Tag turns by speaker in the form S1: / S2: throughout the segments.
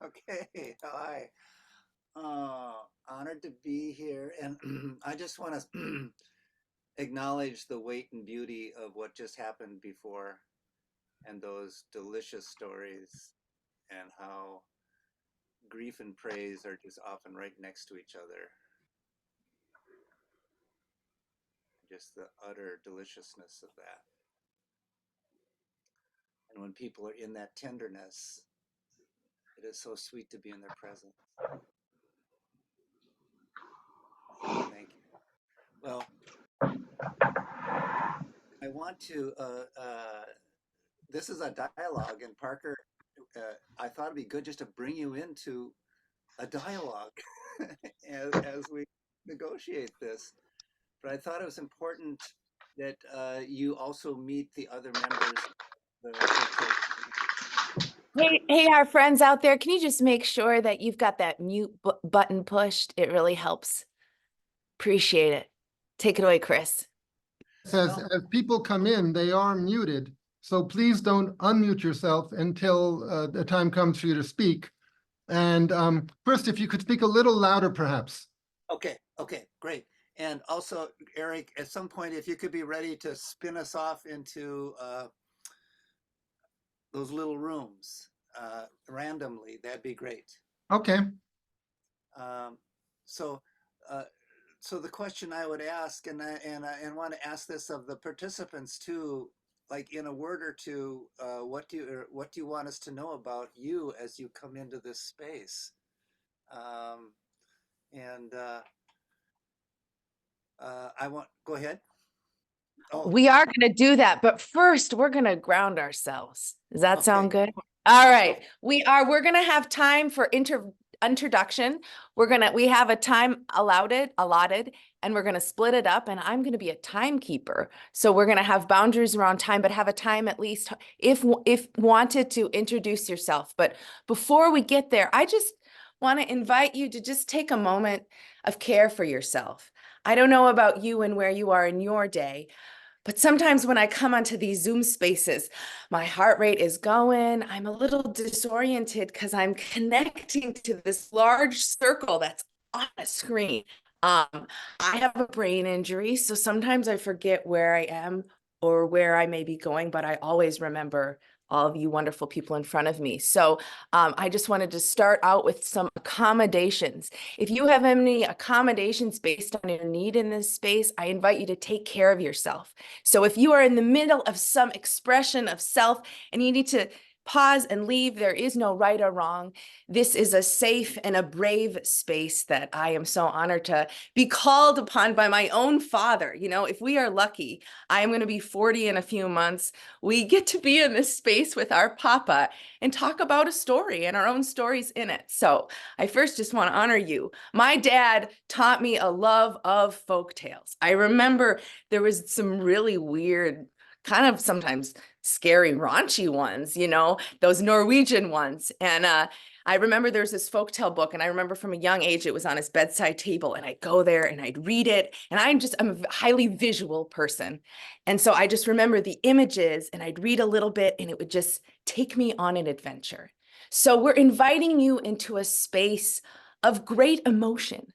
S1: Okay, hi. Honored to be here. And I just want to acknowledge the weight and beauty of what just happened before and those delicious stories and how grief and praise are just often right next to each other. Just the utter deliciousness of that. And when people are in that tenderness, it is so sweet to be in their presence. Thank you. Well, I want to this is a dialogue, and Parker, I thought it'd be good just to bring you into a dialogue as we negotiate this. But I thought it was important that you also meet the other members of the folktale.
S2: Hey, our friends out there, can you just make sure that you've got that mute button pushed? It really helps. Appreciate it. Take it away, Chris.
S3: Says as people come in, they are muted. So please don't unmute yourself until the time comes for you to speak. And first, if you could speak a little louder, perhaps.
S1: Okay, great. And also, Eric, at some point, if you could be ready to spin us off into those little rooms randomly, that'd be great.
S3: Okay.
S1: So, so the question I would ask, and I want to ask this of the participants too, like in a word or two, what do you want us to know about you as you come into this space? And I want go ahead.
S2: Oh. We are going to do that, but first we're going to ground ourselves. Does that sound good? All right. We're going to have time for introduction. We have a time allotted, and we're going to split it up, and I'm going to be a timekeeper. So we're going to have boundaries around time, but have a time at least if wanted to introduce yourself. But before we get there, I just want to invite you to just take a moment of care for yourself. I don't know about you and where you are in your day, but sometimes when I come onto these Zoom spaces, my heart rate is going. I'm a little disoriented because I'm connecting to this large circle that's on a screen. I have a brain injury, so sometimes I forget where I am or where I may be going, but I always remember all of you wonderful people in front of me. So I just wanted to start out with some accommodations. If you have any accommodations based on your need in this space, I invite you to take care of yourself. So if you are in the middle of some expression of self and you need to pause and leave, there is no right or wrong. This is a safe and a brave space that I am so honored to be called upon by my own father. You know, if we are lucky, I am going to be 40 in a few months. We get to be in this space with our papa and talk about a story and our own stories in it. So I first just want to honor you. My dad taught me a love of folk tales. I remember there was some really weird, kind of sometimes scary, raunchy ones, you know, those Norwegian ones. And I remember there's this folktale book, and I remember from a young age, it was on his bedside table, and I'd go there and I'd read it. And I'm a highly visual person. And so I just remember the images, and I'd read a little bit, and it would just take me on an adventure. So we're inviting you into a space of great emotion.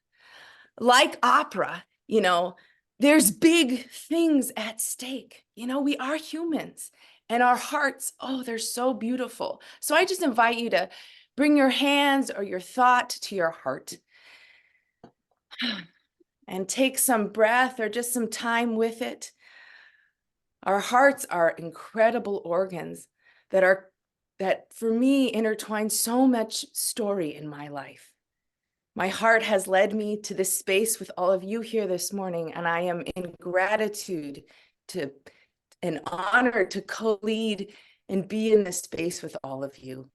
S2: Like opera, you know, there's big things at stake. You know, we are humans, and our hearts, oh, they're so beautiful. So I just invite you to bring your hands or your thought to your heart and take some breath or just some time with it. Our hearts are incredible organs that for me intertwine so much story in my life. My heart has led me to this space with all of you here this morning, and I am in gratitude and honored to co-lead and be in this space with all of you.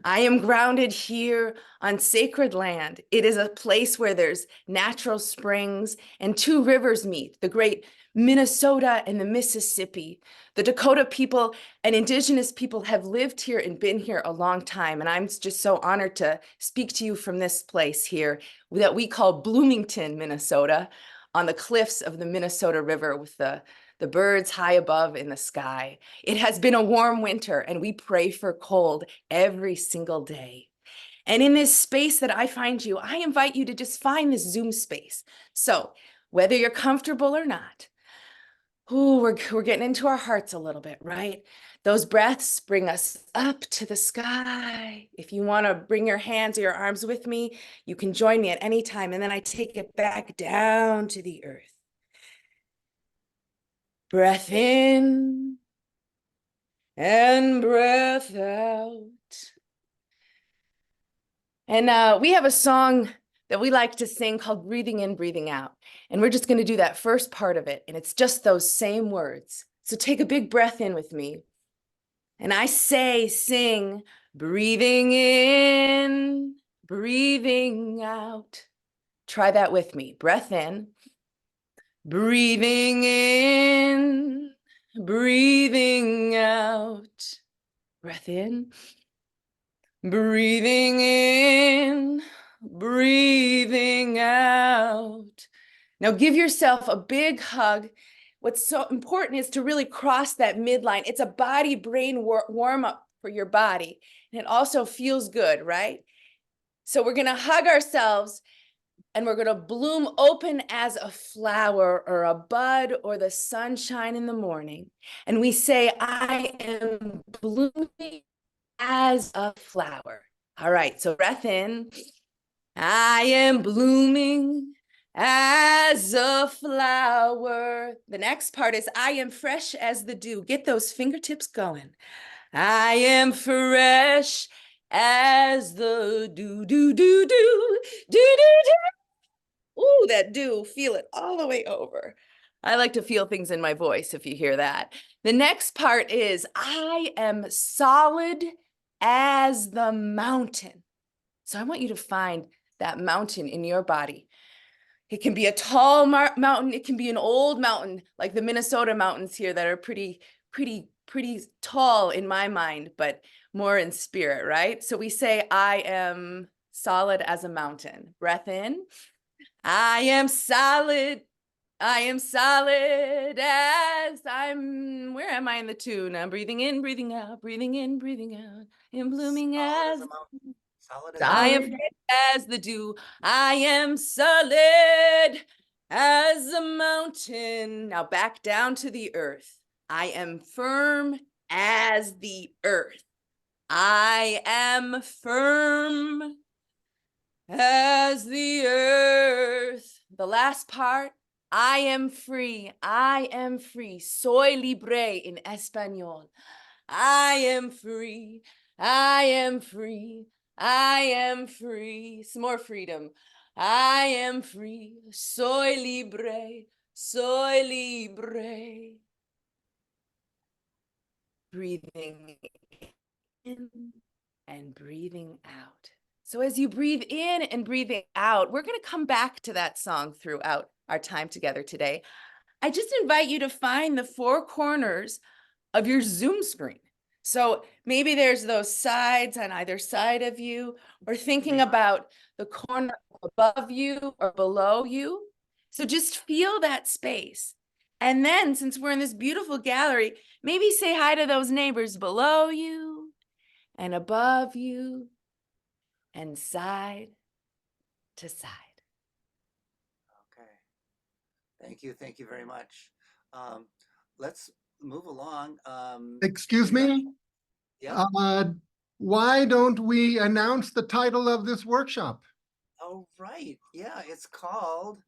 S2: I am grounded here on sacred land. It is a place where there's natural springs and two rivers meet, the great Minnesota and the Mississippi. The Dakota people and indigenous people have lived here and been here a long time. And I'm just so honored to speak to you from this place here that we call Bloomington, Minnesota, on the cliffs of the Minnesota River with the birds high above in the sky. It has been a warm winter, and we pray for cold every single day. And in this space that I find you, I invite you to just find this Zoom space. So whether you're comfortable or not, we're getting into our hearts a little bit, right? Those breaths bring us up to the sky. If you want to bring your hands or your arms with me, you can join me at any time. And then I take it back down to the earth. Breath in and breath out. And we have a song that we like to sing called Breathing In, Breathing Out. And we're just going to do that first part of it. And it's just those same words. So take a big breath in with me. And I sing, breathing in, breathing out. Try that with me. Breath in, breathing in, breathing out. Breath in, breathing in, breathing out. Now give yourself a big hug. What's so important is to really cross that midline. It's a body-brain warm up for your body. And it also feels good, right? So we're going to hug ourselves and we're going to bloom open as a flower or a bud or the sunshine in the morning. And we say, I am blooming as a flower. All right, so breath in. I am blooming as a flower. The next part is I am fresh as the dew. Get those fingertips going. I am fresh as the dew, dew, dew, dew, dew, dew, dew. Ooh, that dew, feel it all the way over. I like to feel things in my voice if you hear that. The next part is I am solid as the mountain. So I want you to find that mountain in your body. It can be a tall mountain. It can be an old mountain, like the Minnesota mountains here that are pretty tall in my mind, but more in spirit, right? So we say, I am solid as a mountain. Breath in. I am solid. I am solid as where am I in the tune? I'm breathing in, breathing out, breathing in, breathing out. I'm blooming
S1: Solid
S2: as
S1: as a mountain. Solid as
S2: I am fresh as the dew. I am solid as a mountain. Now back down to the earth. I am firm as the earth. I am firm as the earth. The last part, I am free. I am free. Soy libre in Espanol. I am free. I am free. I am free. Some more freedom. I am free. Soy libre. Soy libre. Breathing in and breathing out. So as you breathe in and breathing out, we're going to come back to that song throughout our time together today. I just invite you to find the four corners of your Zoom screen. So maybe there's those sides on either side of you, or thinking about the corner above you or below you. So just feel that space. And then since we're in this beautiful gallery, maybe say hi to those neighbors below you and above you and side to side.
S1: Okay. Thank you very much. Let's move along.
S3: Excuse me?
S1: Yeah.
S3: Why don't we announce the title of this workshop?
S1: Oh, right. Yeah, it's called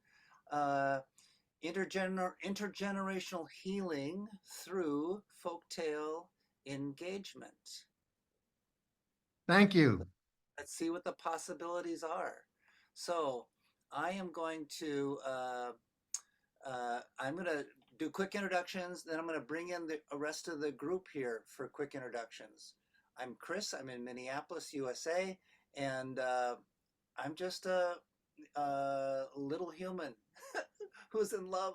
S1: Intergenerational Healing through Folktale Engagement.
S3: Thank you.
S1: Let's see what the possibilities are. So I am going to do quick introductions, then I'm going to bring in the rest of the group here for quick introductions. I'm Chris, I'm in Minneapolis, USA, and I'm just a little human who's in love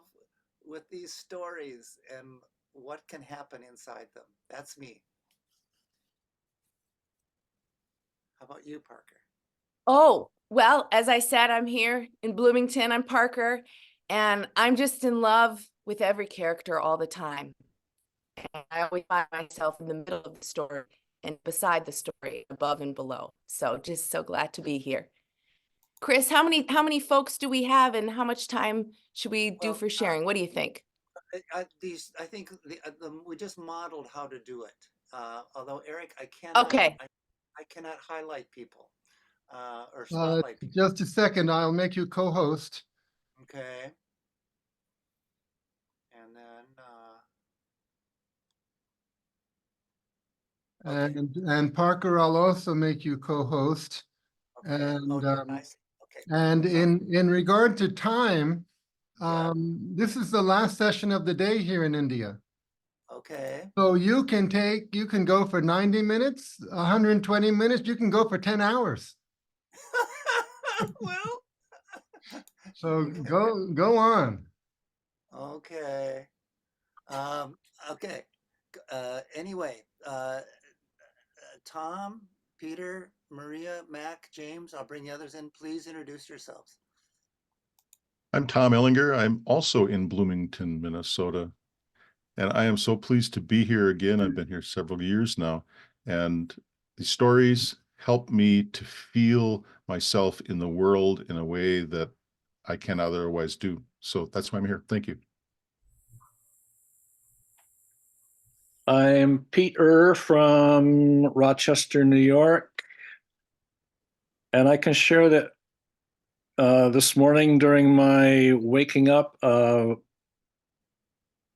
S1: with these stories and what can happen inside them. That's me. How about you, Parker?
S2: Oh, well, as I said, I'm here in Bloomington. I'm Parker, and I'm just in love with every character all the time. And I always find myself in the middle of the story. and beside the story, above and below. So just so glad to be here. Chris, how many folks do we have, and how much time should we do for sharing? What do you think?
S1: I think we just modeled how to do it. Although Eric, I cannot highlight people or spotlight people.
S3: Just a second, I'll make you co-host.
S1: Okay. And then
S3: And Parker, I'll also make you co-host.
S1: okay.
S3: And
S1: I see. Okay.
S3: and in regard to time,
S1: Yeah.
S3: this is the last session of the day here in India.
S1: Okay.
S3: So you can go for 90 minutes, 120 minutes, you can go for 10 hours.
S1: Well.
S3: So go on.
S1: Okay. Okay. Anyway, Tom, Peter, Maria, Mac, James, I'll bring the others in. Please introduce yourselves.
S4: I'm Tom Ellinger. I'm also in Bloomington, Minnesota. And I am so pleased to be here again. I've been here several years now. And the stories help me to feel myself in the world in a way that I can't otherwise do. So that's why I'm here. Thank you.
S5: I'm Peter from Rochester, New York. And I can share that this morning during my waking up, an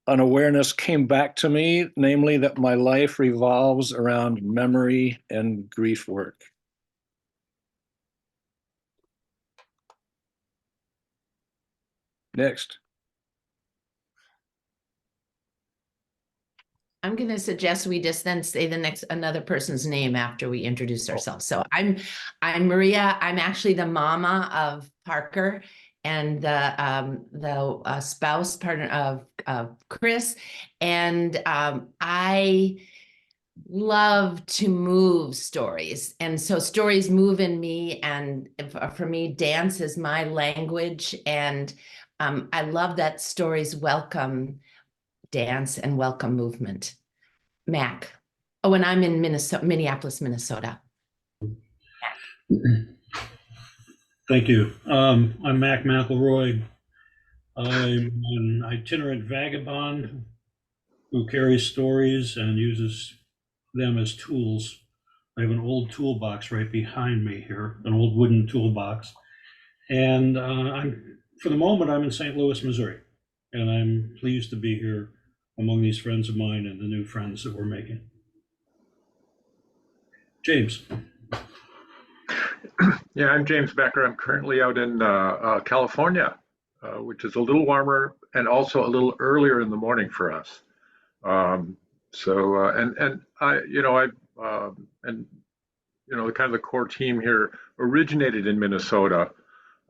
S5: awareness came back to me, namely that my life revolves around memory and grief work. Next.
S6: I'm going to suggest we just then say another person's name after we introduce ourselves. So I'm Maria. I'm actually the mama of Parker and the spouse partner of Chris. And I love to move stories. And so stories move in me. And for me, dance is my language. And I love that stories welcome dance and welcome movement. Mac. Oh, and I'm in Minneapolis, Minnesota.
S7: Thank you. I'm Mac McElroy. I'm an itinerant vagabond who carries stories and uses them as tools. I have an old toolbox right behind me here, an old wooden toolbox. And for the moment, I'm in St. Louis, Missouri. And I'm pleased to be here among these friends of mine and the new friends that we're making. James.
S8: Yeah, I'm James Becker. I'm currently out in California, which is a little warmer and also a little earlier in the morning for us. And kind of the core team here originated in Minnesota,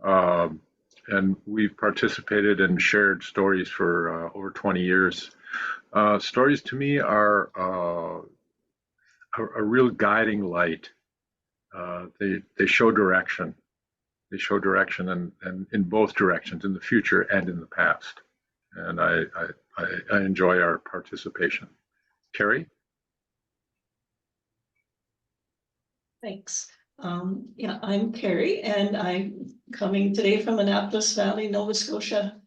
S8: and we've participated and shared stories for over 20 years. Stories to me are a real guiding light. They show direction. They show direction and in both directions, in the future and in the past. And I enjoy our participation. Carrie?
S9: Thanks. Yeah, I'm Carrie, and I'm coming today from Annapolis Valley, Nova Scotia,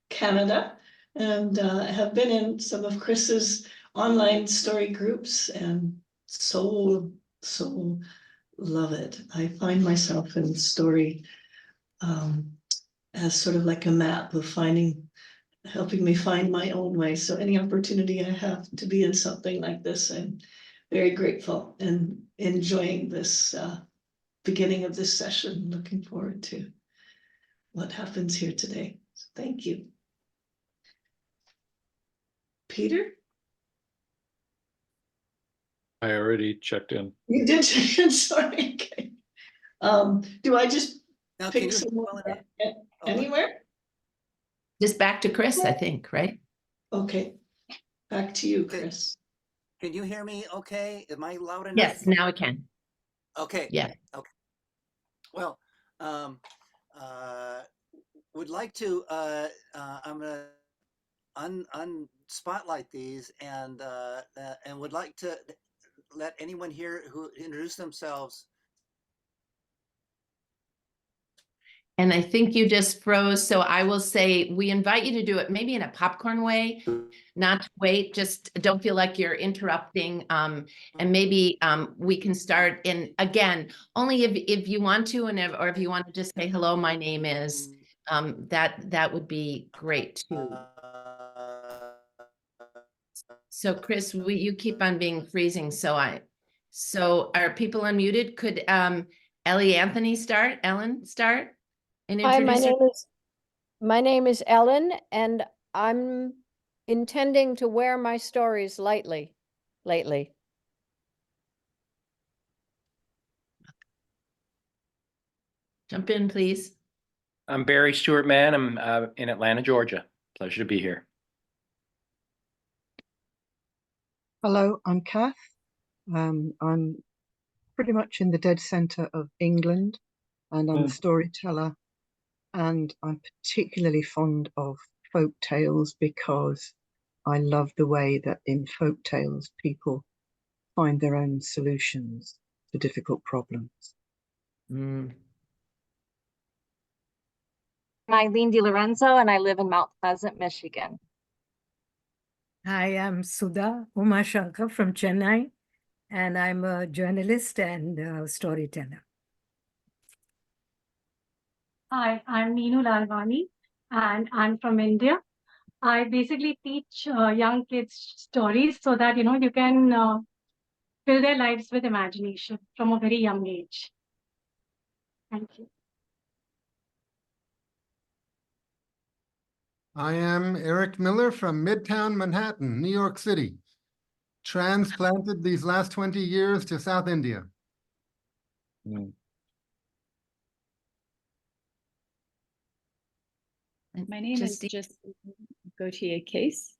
S9: Canada, and have been in some of Chris's online story groups, and so love it. I find myself in story as sort of like a map of helping me find my own way. So any opportunity I have to be in something like this, I'm very grateful and enjoying this beginning of this session. Looking forward to what happens here today. So thank you. Peter?
S5: I already checked in.
S9: You did check in, sorry. Okay. Do I just
S1: Now,
S9: pick someone anywhere?
S6: Just back to Chris, I think, right?
S9: Okay. Back to you, Chris.
S1: Can you hear me okay? Am I loud enough?
S6: Yes, now we can.
S1: Okay.
S6: Yeah.
S1: Okay. Well, would like to, I'm gonna unspotlight these and would like to let anyone here who introduce themselves.
S6: And I think you just froze. So I will say, we invite you to do it maybe in a popcorn way, not to wait. Just don't feel like you're interrupting. And maybe we can start in, again, only if you want to, or if you want to just say, hello, my name is, that would be great too. So Chris, you keep on being freezing. So are people unmuted? Could Ellie Anthony start? Ellen start? And
S10: Hi,
S6: introduce
S10: my name is Ellen, and I'm intending to wear my stories lightly lately.
S6: Jump in, please.
S11: I'm Barry Stewart Mann. I'm in Atlanta, Georgia. Pleasure to be here.
S12: Hello, I'm Kath. I'm pretty much in the dead center of England, and I'm a storyteller, and I'm particularly fond of folk tales because I love the way that in folk tales people find their own solutions to difficult problems.
S6: Mm.
S13: I'm Eileen DiLorenzo, and I live in Mount Pleasant, Michigan.
S14: Hi, I'm Sudha Umashankar from Chennai, and I'm a journalist and a storyteller.
S15: Hi, I'm Neenu Lalwani, and I'm from India. I basically teach young kids stories so that, you can fill their lives with imagination from a very young age. Thank you.
S3: I am Eric Miller from Midtown Manhattan, New York City. Transplanted these last 20 years to South India.
S16: My name is just Gautier Case,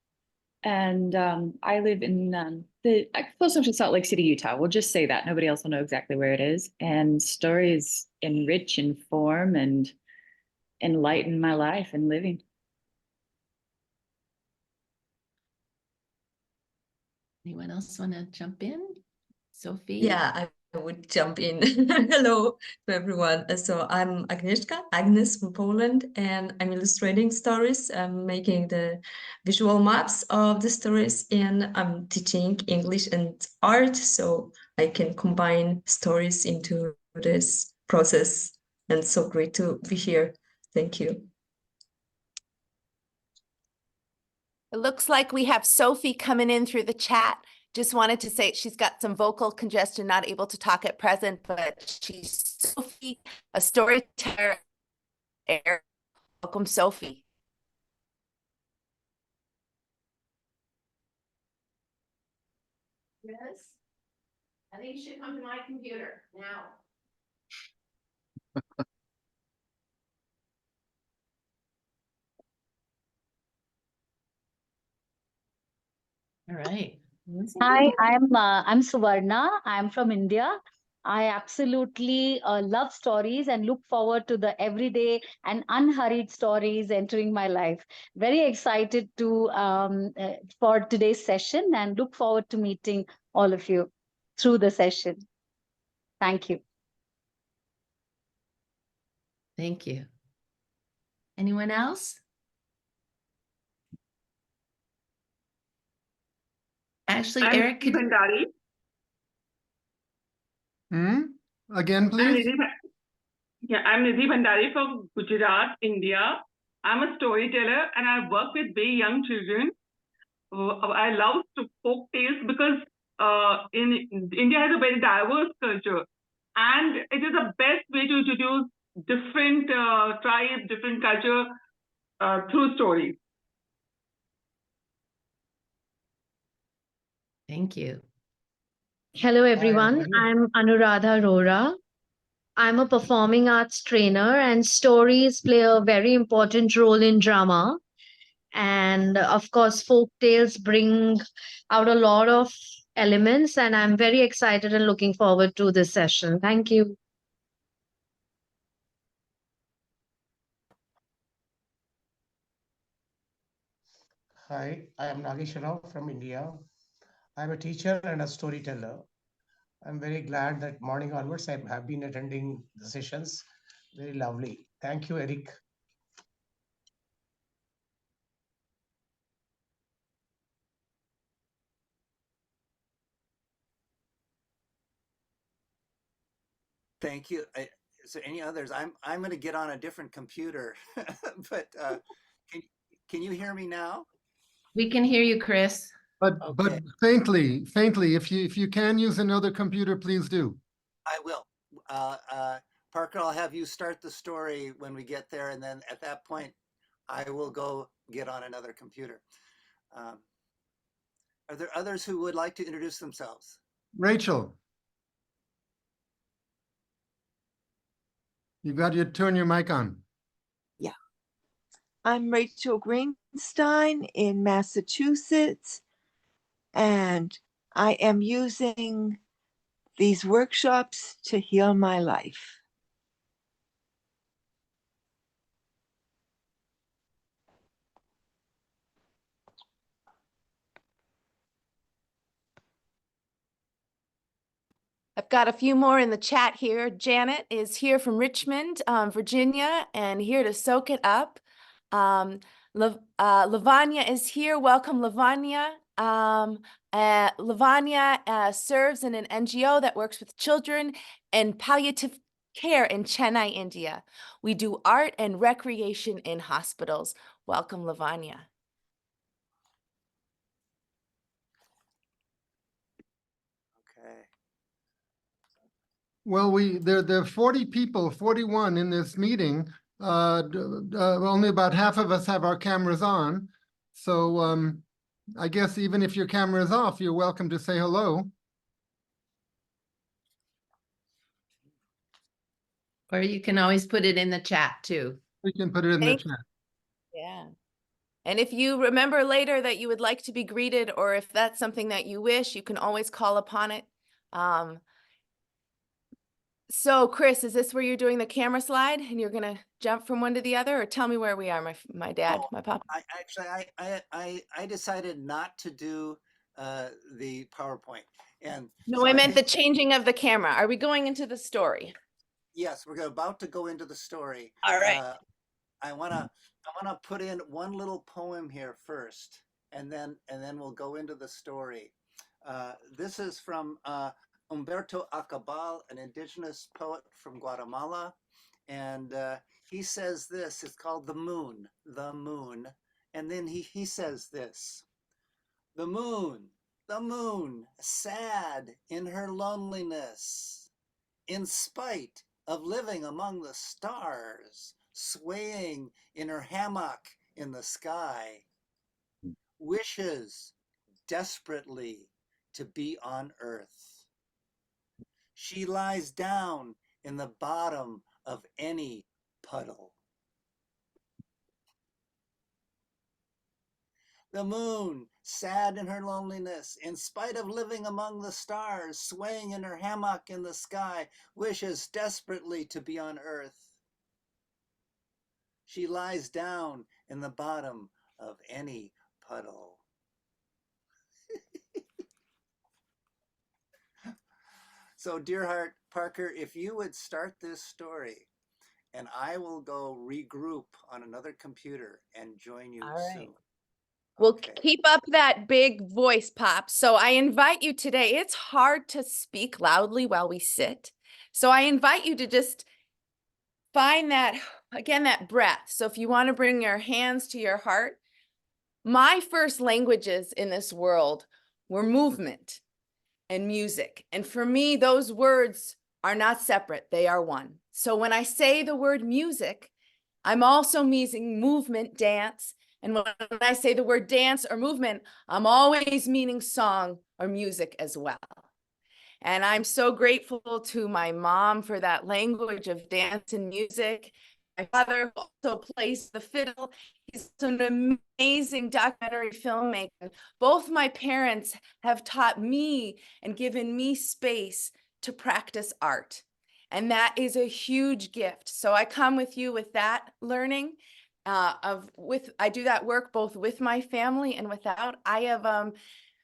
S16: and I live in close enough to Salt Lake City, Utah. We'll just say that. Nobody else will know exactly where it is. And stories enrich, inform, and enlighten my life and living.
S6: Anyone else want to jump in? Sophie?
S17: Yeah, I would jump in. Hello to everyone. So I'm Agnes from Poland, and I'm illustrating stories. I'm making the visual maps of the stories, and I'm teaching English and art, so I can combine stories into this process. And so great to be here. Thank you.
S2: It looks like we have Sophie coming in through the chat. Just wanted to say she's got some vocal congestion, not able to talk at present, but she's Sophie, a storyteller. Welcome, Sophie.
S6: Yes. I think you should come to my computer now. All right.
S13: Hi, I'm Suvarna. I'm from India. I absolutely love stories and look forward to the everyday and unhurried stories entering my life. Very excited to for today's session and look forward to meeting all of you through the session. Thank you.
S6: Thank you. Anyone else? Actually,
S18: I'm
S6: Eric, could
S18: Bhandari.
S3: Again, please.
S18: I'm Nidhi Bhandari from Gujarat, India. I'm a storyteller and I work with very young children. I love folk tales because in India has a very diverse culture, and it is the best way to introduce different tribes, different culture through stories.
S6: Thank you.
S13: Hello, everyone. I'm Anuradha Arora. I'm a performing arts trainer, and stories play a very important role in drama. And of course, folk tales bring out a lot of elements, and I'm very excited and looking forward to this session. Thank you.
S19: Hi, I am Nagesh Rao from India. I'm a teacher and a storyteller. I'm very glad that morning onwards I have been attending the sessions. Very lovely. Thank you, Eric.
S1: Thank you. Is there any others? I'm going to get on a different computer, but can you hear me now?
S6: We can hear you, Chris.
S3: But
S1: Okay.
S3: faintly. If you can use another computer, please do.
S1: I will. Parker, I'll have you start the story when we get there, and then at that point, I will go get on another computer. Are there others who would like to introduce themselves?
S3: Rachel, you got to turn your mic on.
S20: Yeah. I'm Rachel Greenstein in Massachusetts, and I am using these workshops to heal my life.
S2: I've got a few more in the chat here. Janet is here from Richmond, Virginia, and here to soak it up. Lavanya is here. Welcome, Lavanya. Lavanya serves in an NGO that works with children and palliative care in Chennai, India. We do art and recreation in hospitals. Welcome, Lavanya.
S3: Well, there are 40 people, 41 in this meeting. Only about half of us have our cameras on. So I guess even if your camera is off, you're welcome to say hello.
S6: Or you can always put it in the chat too.
S3: We can put it in the chat.
S2: Yeah. And if you remember later that you would like to be greeted, or if that's something that you wish, you can always call upon it. So Chris, is this where you're doing the camera slide and you're gonna jump from one to the other, or tell me where we are, my dad, my papa?
S1: I decided not to do the PowerPoint. And
S2: No,
S1: so
S2: I meant the changing of the camera. Are we going into the story?
S1: Yes, we're about to go into the story.
S2: All right.
S1: I wanna put in one little poem here first, and then we'll go into the story. This is from Humberto Acabal, an indigenous poet from Guatemala, and he says this. It's called The Moon, and then he says this: the moon, sad in her loneliness, in spite of living among the stars, swaying in her hammock in the sky, wishes desperately to be on earth. She lies down in the bottom of any puddle. The moon, sad in her loneliness, in spite of living among the stars, swaying in her hammock in the sky, wishes desperately to be on earth. She lies down in the bottom of any puddle. So, dear heart, Parker, if you would start this story, and I will go regroup on another computer and join you soon.
S2: Well, keep up that big voice, Pop. So I invite you today. It's hard to speak loudly while we sit. So I invite you to just find that, again, that breath. So if you want to bring your hands to your heart, my first languages in this world were movement and music. And for me, those words are not separate. They are one. So when I say the word music, I'm also meaning movement, dance. And when I say the word dance or movement, I'm always meaning song or music as well. And I'm so grateful to my mom for that language of dance and music. My father also plays the fiddle. He's an amazing documentary filmmaker. Both my parents have taught me and given me space to practice art. And that is a huge gift. So I come with you with that learning. I do that work both with my family and without. I have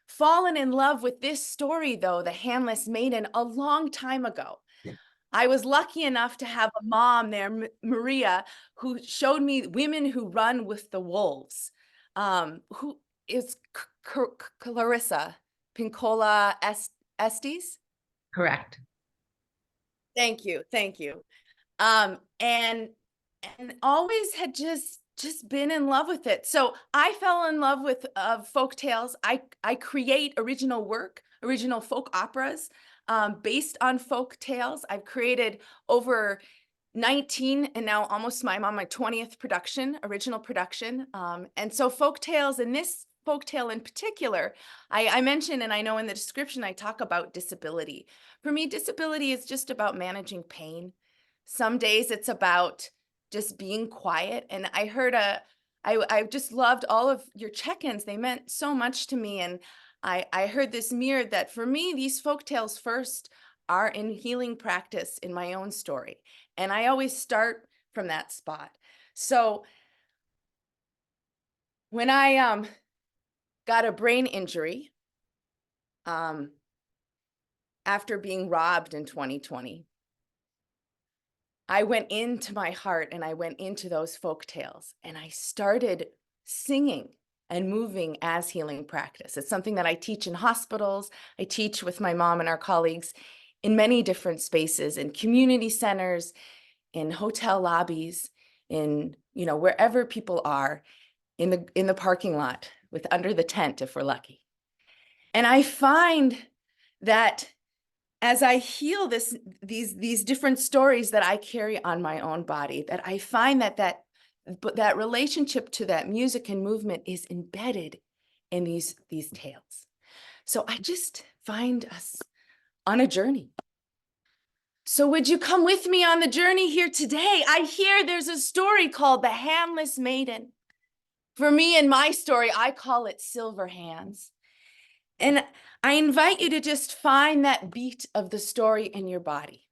S2: fallen in love with this story, though, the Handless Maiden, a long time ago. I was lucky enough to have a mom there, Maria, who showed me Women Who Run with the Wolves, who is Clarissa Pincola Estes?
S6: Correct.
S2: Thank you. Thank you. And always had just been in love with it. So I fell in love with folk tales. I create original work, original folk operas based on folk tales. I've created over 19 and now almost I'm on my 20th production, original production. And so folk tales, and this folk tale in particular, I mentioned, and I know in the description I talk about disability. For me, disability is just about managing pain. Some days it's about just being quiet. And I heard I just loved all of your check-ins. They meant so much to me. And I heard this mirrored that for me, these folk tales first are in healing practice in my own story. And I always start from that spot. So when I got a brain injury after being robbed in 2020, I went into my heart and I went into those folk tales and I started singing and moving as healing practice. It's something that I teach in hospitals. I teach with my mom and our colleagues in many different spaces, in community centers, in hotel lobbies, in, wherever people are, in the parking lot, with under the tent if we're lucky. And I find that as I heal these different stories that I carry on my own body, that I find that relationship to that music and movement is embedded in these tales. So I just find us on a journey. So would you come with me on the journey here today? I hear there's a story called The Handless Maiden. For me, in my story, I call it Silver Hands. And I invite you to just find that beat of the story in your body.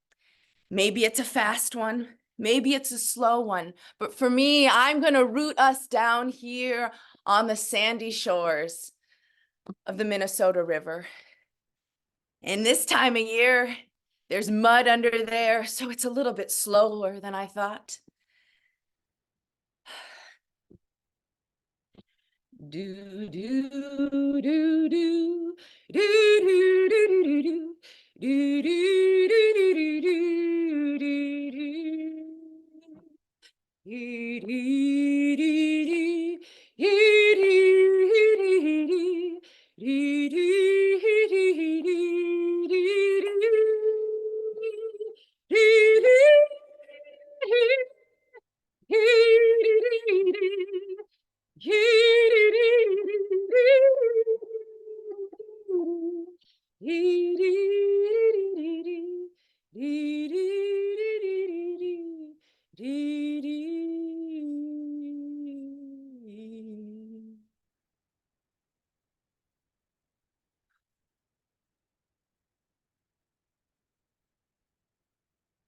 S2: Maybe it's a fast one, maybe it's a slow one, but for me, I'm going to root us down here on the sandy shores of the Minnesota River. And this time of year, there's mud under there, so it's a little bit slower than I thought. Do do do do do do do do do do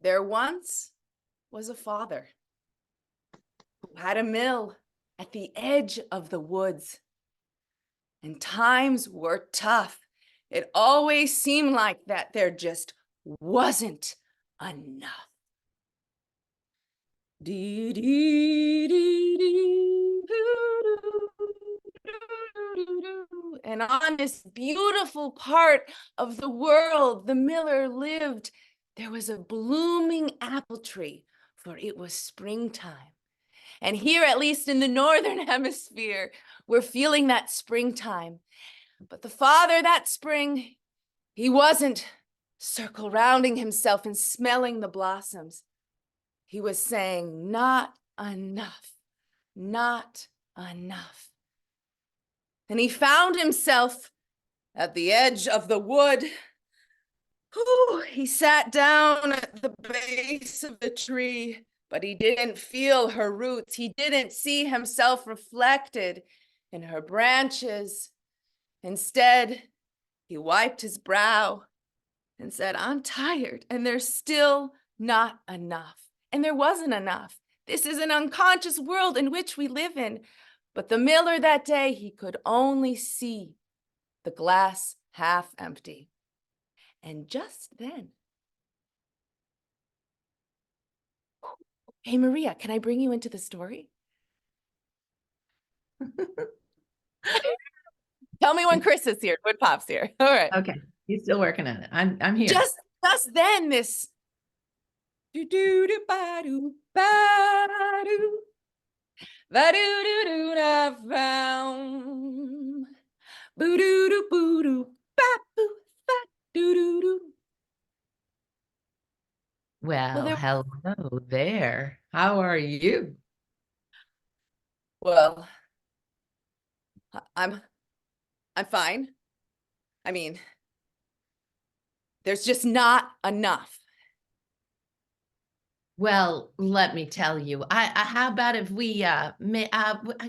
S2: There once was a father who had a mill at the edge of the woods, and times were tough. It always seemed like that there just wasn't enough. And on this beautiful part of the world the miller lived, there was a blooming apple tree, for it was springtime. And here, at least in the northern hemisphere, we're feeling that springtime. But the father that spring, he wasn't circle rounding himself and smelling the blossoms. He was saying, not enough, not enough. And he found himself at the edge of the wood. Ooh, he sat down at the base of the tree, but he didn't feel her roots. He didn't see himself reflected in her branches. Instead, he wiped his brow and said, I'm tired, and there's still not enough. And there wasn't enough. This is an unconscious world in which we live in. But the miller that day, he could only see the glass half empty. And just then, hey, Maria, can I bring you into the story? Tell me when Chris is here, when Pop's here. All right.
S6: Okay, he's still working on it. I'm here.
S2: Just then, this do do do ba do ba do ba do do do da found boo do do boo do ba boo ba do do do.
S6: Well, hello there. How are you?
S2: Well, I'm fine. I mean, there's just not enough.
S6: Well, let me tell you. How about if we I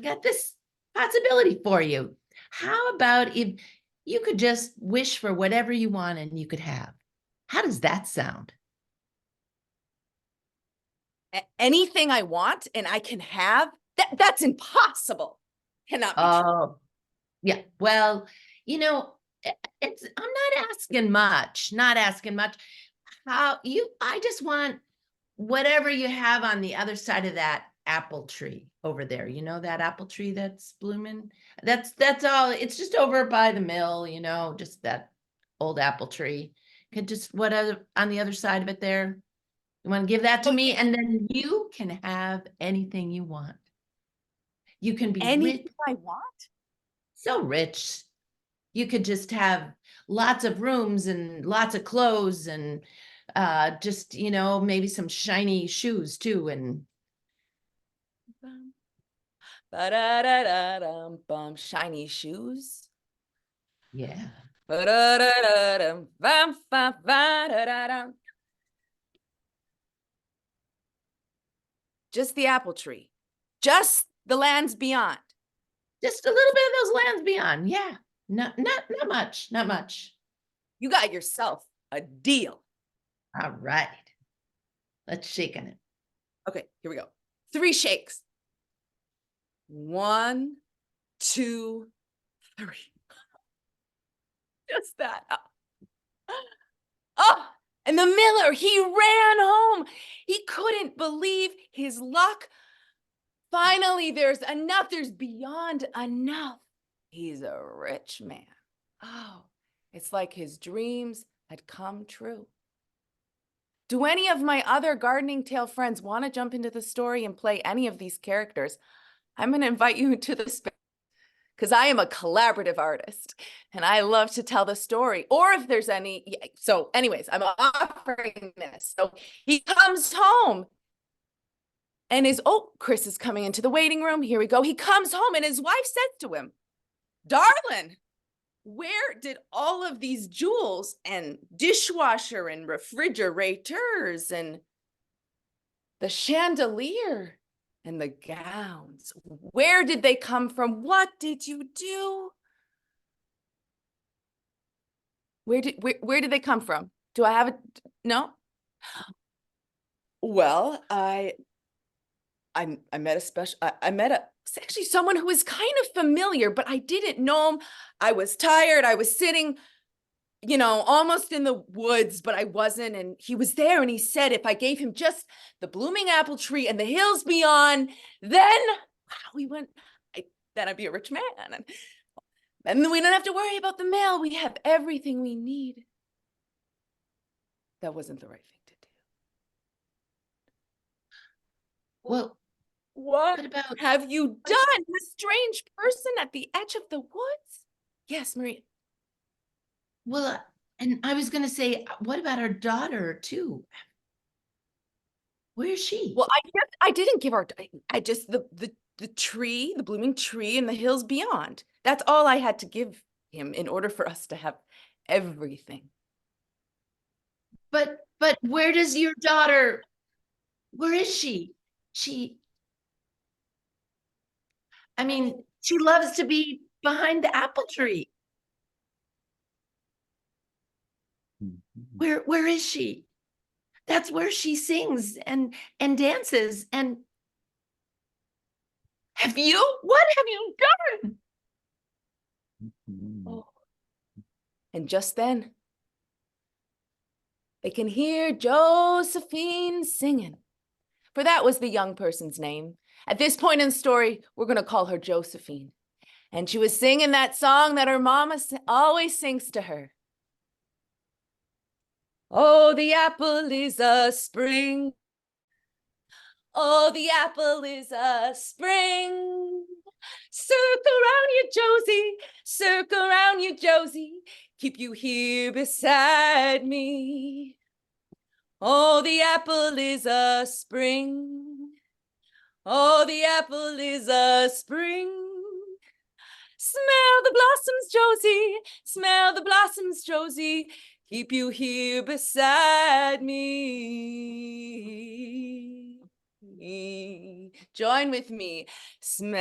S6: got this possibility for you. How about if you could just wish for whatever you want and you could have? How does that sound?
S2: Anything I want and I can have? That's impossible. Cannot be true.
S6: Oh, yeah. Well, I'm not asking much. Not asking much. I just want whatever you have on the other side of that apple tree over there. You know that apple tree that's blooming? That's all. It's just over by the mill, just that old apple tree. Could just on the other side of it there. You want to give that to me, and then you can have anything you want. You can be
S2: anything
S6: rich.
S2: I want?
S6: So rich. You could just have lots of rooms and lots of clothes and just, maybe some shiny shoes too. And
S2: Ba-da-da-da-dum-bum. Shiny shoes.
S6: yeah.
S2: Ba-da-da-da-dum, bum, bum, ba-da-da-dum. Just the apple tree. Just the lands beyond.
S6: Just a little bit of those lands beyond. Yeah. Not much. Not much.
S2: You got yourself a deal.
S6: All right. Let's shake on it.
S2: Okay, here we go. 3 shakes. 1, 2, 3. Just that. Oh, and the miller, he ran home. He couldn't believe his luck. Finally, there's enough. There's beyond enough. He's a rich man. Oh, it's like his dreams had come true. Do any of my other gardening tale friends want to jump into the story and play any of these characters? I'm going to invite you to the space because I am a collaborative artist and I love to tell the story. Or if there's any, so anyways, I'm offering this. So he comes home and Chris is coming into the waiting room. Here we go. He comes home and his wife says to him, "Darling, where did all of these jewels and dishwasher and refrigerators and the chandelier and the gowns, where did they come from? What did you do? Where did they come from? Do I have it? No? Well, I met actually someone who was kind of familiar, but I didn't know him. I was tired. I was sitting, almost in the woods, but I wasn't. And he was there and he said, if I gave him just the blooming apple tree and the hills beyond, then then I'd be a rich man. And then we don't have to worry about the mail. We have everything we need. That wasn't the right thing to do.
S6: Well,
S2: what have you done? A strange person at the edge of the woods? Yes, Maria.
S6: Well, and I was going to say, what about our daughter too? Where is she?
S2: Well, I didn't give her. I just the tree, the blooming tree, and the hills beyond. That's all I had to give him in order for us to have everything.
S6: But where does your daughter? Where is she? She loves to be behind the apple tree. Where is she? That's where she sings and dances. And what have you done?
S2: And just then, they can hear Josephine singing, for that was the young person's name. At this point in the story, we're going to call her Josephine. And she was singing that song that her mama always sings to her. Oh, the apple is a spring. Oh, the apple is a spring. Circle around you, Josie. Circle around you, Josie. Keep you here beside me. Oh, the apple is a spring. Oh, the apple is a spring. Smell the blossoms, Josie. Smell the blossoms, Josie. Keep you here beside me. Join with me. Smell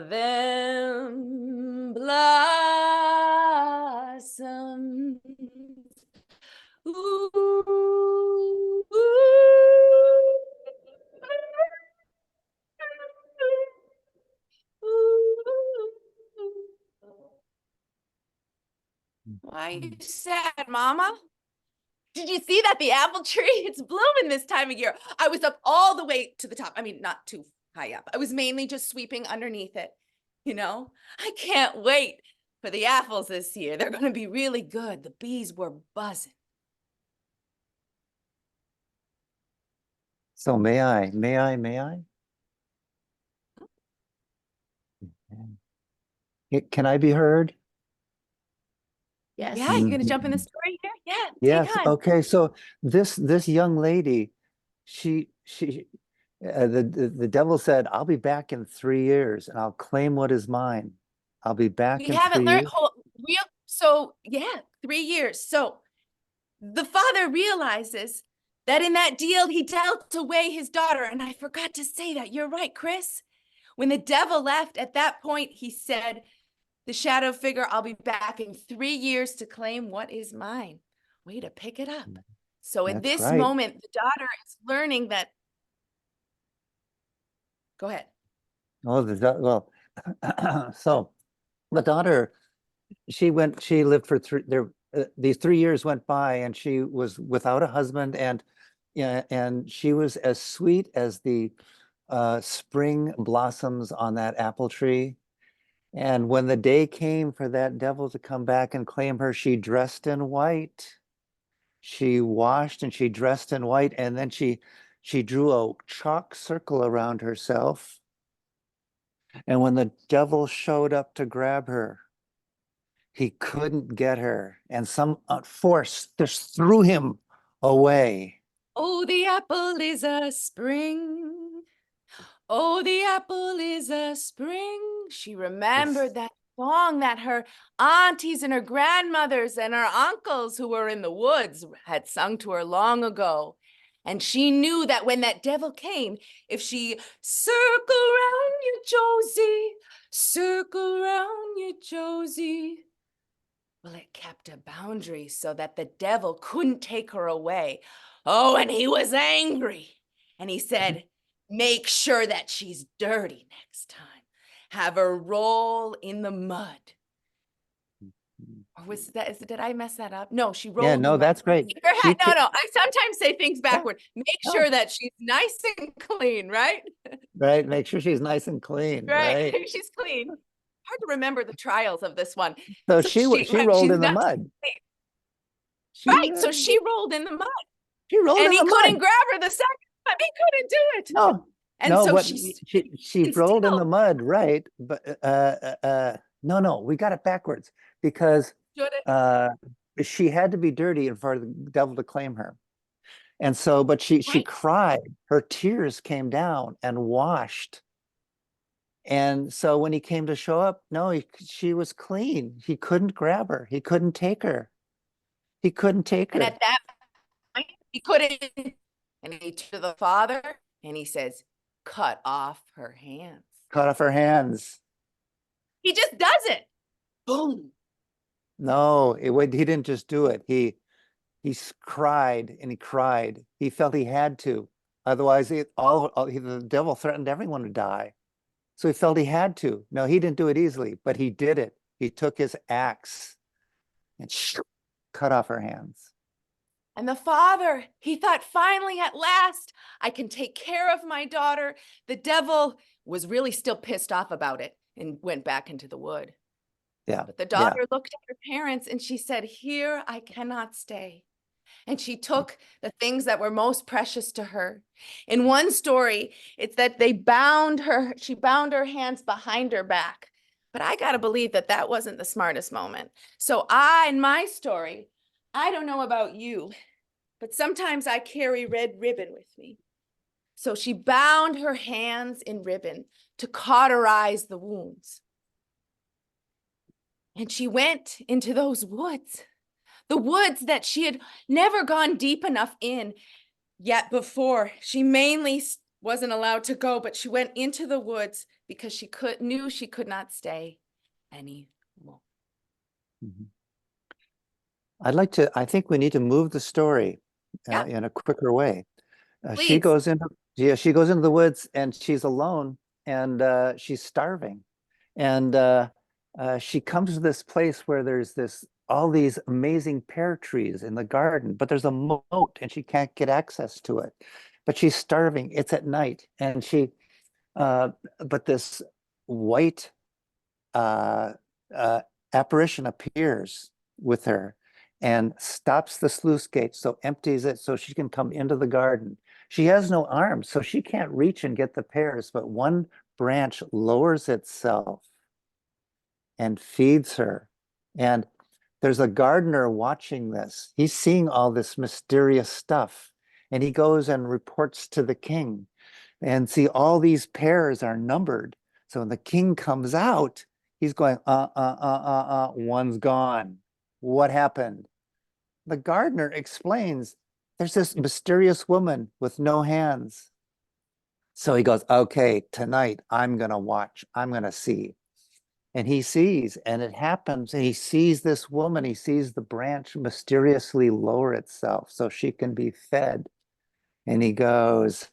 S2: them blossoms. Ooh, ooh, why are you sad, Mama? Did you see that the apple tree? It's blooming this time of year. I was up all the way to the top. I mean, not too high up. I was mainly just sweeping underneath it. You know, I can't wait for the apples this year. They're going to be really good. The bees were buzzing.
S21: So may I? Can I be heard?
S6: Yes.
S2: Yeah, you're going to jump in the story here? Yeah,
S21: Yes.
S2: take on.
S21: Okay. So this young lady, the devil said, "I'll be back in 3 years, and I'll claim what is mine. I'll be back
S2: We
S21: in
S2: haven't
S21: 3
S2: learned
S21: years."
S2: so yeah, 3 years. So the father realizes that in that deal, he dealt away his daughter. And I forgot to say that. You're right, Chris. When the devil left, at that point, he said, the shadow figure, I'll be back in 3 years to claim what is mine. Way to pick it up. So in
S21: That's
S2: this
S21: right.
S2: moment, the daughter is learning that. Go ahead.
S21: Oh, well, so the daughter, she lived for these 3 years went by, and she was without a husband, and she was as sweet as the spring blossoms on that apple tree. And when the day came for that devil to come back and claim her, she dressed in white. She washed and she dressed in white, and then she drew a chalk circle around herself. And when the devil showed up to grab her, he couldn't get her, and some force just threw him away.
S2: Oh, the apple is a spring. Oh, the apple is a spring. She remembered that song that her aunties and her grandmothers and her uncles who were in the woods had sung to her long ago. And she knew that when that devil came, if she circle around you, Josie, circle around you, Josie, well, it kept a boundary so that the devil couldn't take her away. Oh, and he was angry. And he said, make sure that she's dirty next time. Have her roll in the mud. Or did I mess that up? No, she rolled.
S21: Yeah,
S2: in
S21: no,
S2: the mud.
S21: that's great.
S2: No, I sometimes say things backward. Make sure that she's nice and clean, right?
S21: Right, make sure she's nice and clean,
S2: Right,
S21: right?
S2: she's clean. Hard to remember the trials of this one.
S21: So she rolled
S2: she's
S21: in the
S2: nice and
S21: mud.
S2: Right, so she rolled in the mud.
S21: She rolled
S2: and
S21: in
S2: he
S21: the
S2: couldn't
S21: mud.
S2: grab her the second time. He couldn't do it.
S21: No,
S2: And
S21: no,
S2: so
S21: what
S2: she
S21: rolled in the mud, right? But no, we got it backwards, because she had to be dirty and for the devil to claim her. And so, but she cried, her tears came down and washed. And so when he came to show up, no, she was clean. He couldn't grab her. He couldn't take her. He couldn't take
S2: And
S21: her.
S2: at that point, he couldn't. And he turned to the father and he says, cut off her hands.
S21: Cut off her hands.
S2: He just does it. Boom.
S21: No, he didn't just do it. He cried and he cried. He felt he had to. Otherwise, the devil threatened everyone to die. So he felt he had to. No, he didn't do it easily, but he did it. He took his axe and cut off her hands.
S2: And the father, he thought, finally, at last, I can take care of my daughter. The devil was really still pissed off about it and went back into the wood.
S21: Yeah.
S2: But the daughter looked at her parents and she said, here I cannot stay. And she took the things that were most precious to her. In one story, it's that she bound her hands behind her back. But I got to believe that that wasn't the smartest moment. So in my story, I don't know about you, but sometimes I carry red ribbon with me. So she bound her hands in ribbon to cauterize the wounds. And she went into those woods, the woods that she had never gone deep enough in yet before. She mainly wasn't allowed to go, but she went into the woods because she knew she could not stay anymore.
S21: Mm-hmm. I think we need to move the story in a quicker way. She goes into the woods and she's alone and she's starving. And she comes to this place where there's all these amazing pear trees in the garden, but there's a moat and she can't get access to it. But she's starving. It's at night, and but this white apparition appears with her and stops the sluice gate, so empties it so she can come into the garden. She has no arms, so she can't reach and get the pears, but one branch lowers itself and feeds her. And there's a gardener watching this. He's seeing all this mysterious stuff, and he goes and reports to the king. And see, all these pears are numbered. So when the king comes out, he's going, one's gone. What happened? The gardener explains, there's this mysterious woman with no hands. So he goes, okay, tonight I'm going to watch. I'm going to see. And he sees, and it happens, and he sees this woman, he sees the branch mysteriously lower itself so she can be fed. And he goes,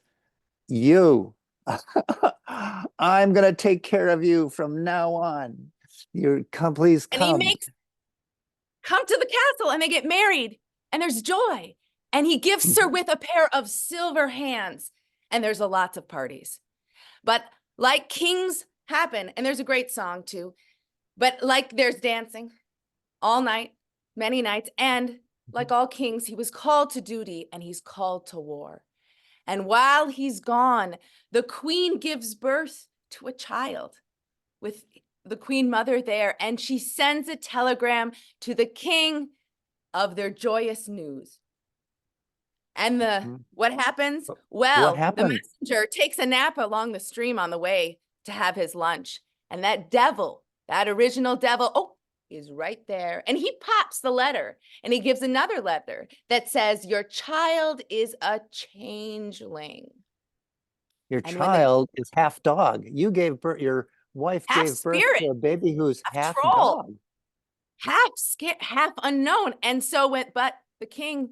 S21: you, I'm going to take care of you from now on. Please come.
S2: And he makes, come to the castle, and they get married, and there's joy. And he gifts her with a pair of silver hands, and there's a lots of parties. But like kings happen, and there's a great song too, but like there's dancing all night, many nights, and like all kings, he was called to duty and he's called to war. And while he's gone, the queen gives birth to a child with the queen mother there, and she sends a telegram to the king of their joyous news. And what happens? Well, the messenger takes a nap along the stream on the way to have his lunch. And that devil, that original devil, is right there. And he pops the letter, and he gives another letter that says, your child is a changeling.
S21: Your child is half dog. You gave birth, your wife gave birth to a baby who's half dog.
S2: Half scared, half unknown. And so but the king,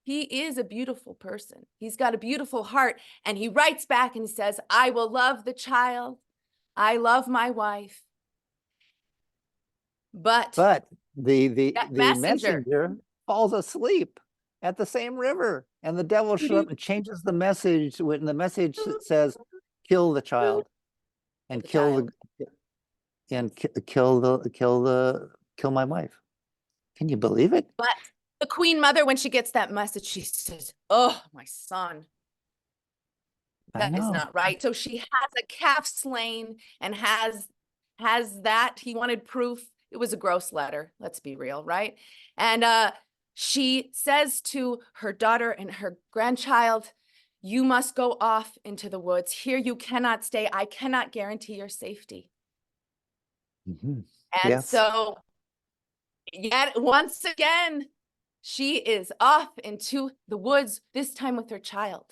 S2: he is a beautiful person. He's got a beautiful heart. And he writes back and he says, I will love the child. I love my wife. But
S21: the messenger falls asleep at the same river, and the devil shows up and changes the message. When the message says, kill the child and kill my wife. Can you believe it?
S2: But the queen mother, when she gets that message, she says, oh, my son, that is not right. So she has a calf slain and has that. He wanted proof. It was a gross letter. Let's be real, right? And she says to her daughter and her grandchild, you must go off into the woods. Here you cannot stay. I cannot guarantee your safety. And so yet once again, she is off into the woods, this time with her child.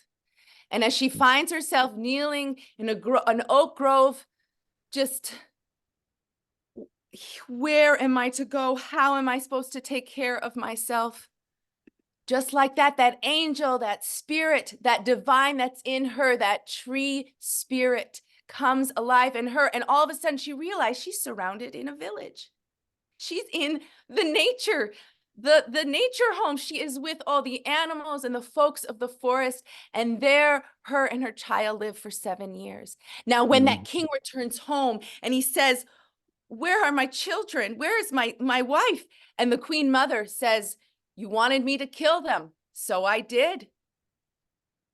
S2: And as she finds herself kneeling in an oak grove, just, where am I to go? How am I supposed to take care of myself? Just like that, that angel, that spirit, that divine that's in her, that tree spirit comes alive in her. And all of a sudden she realized she's surrounded in a village. She's in the nature, the nature home. She is with all the animals and the folks of the forest, and there her and her child live for 7 years. Now, when that king returns home and he says, "Where are my children? Where is my wife?" And the queen mother says, "You wanted me to kill them, so I did."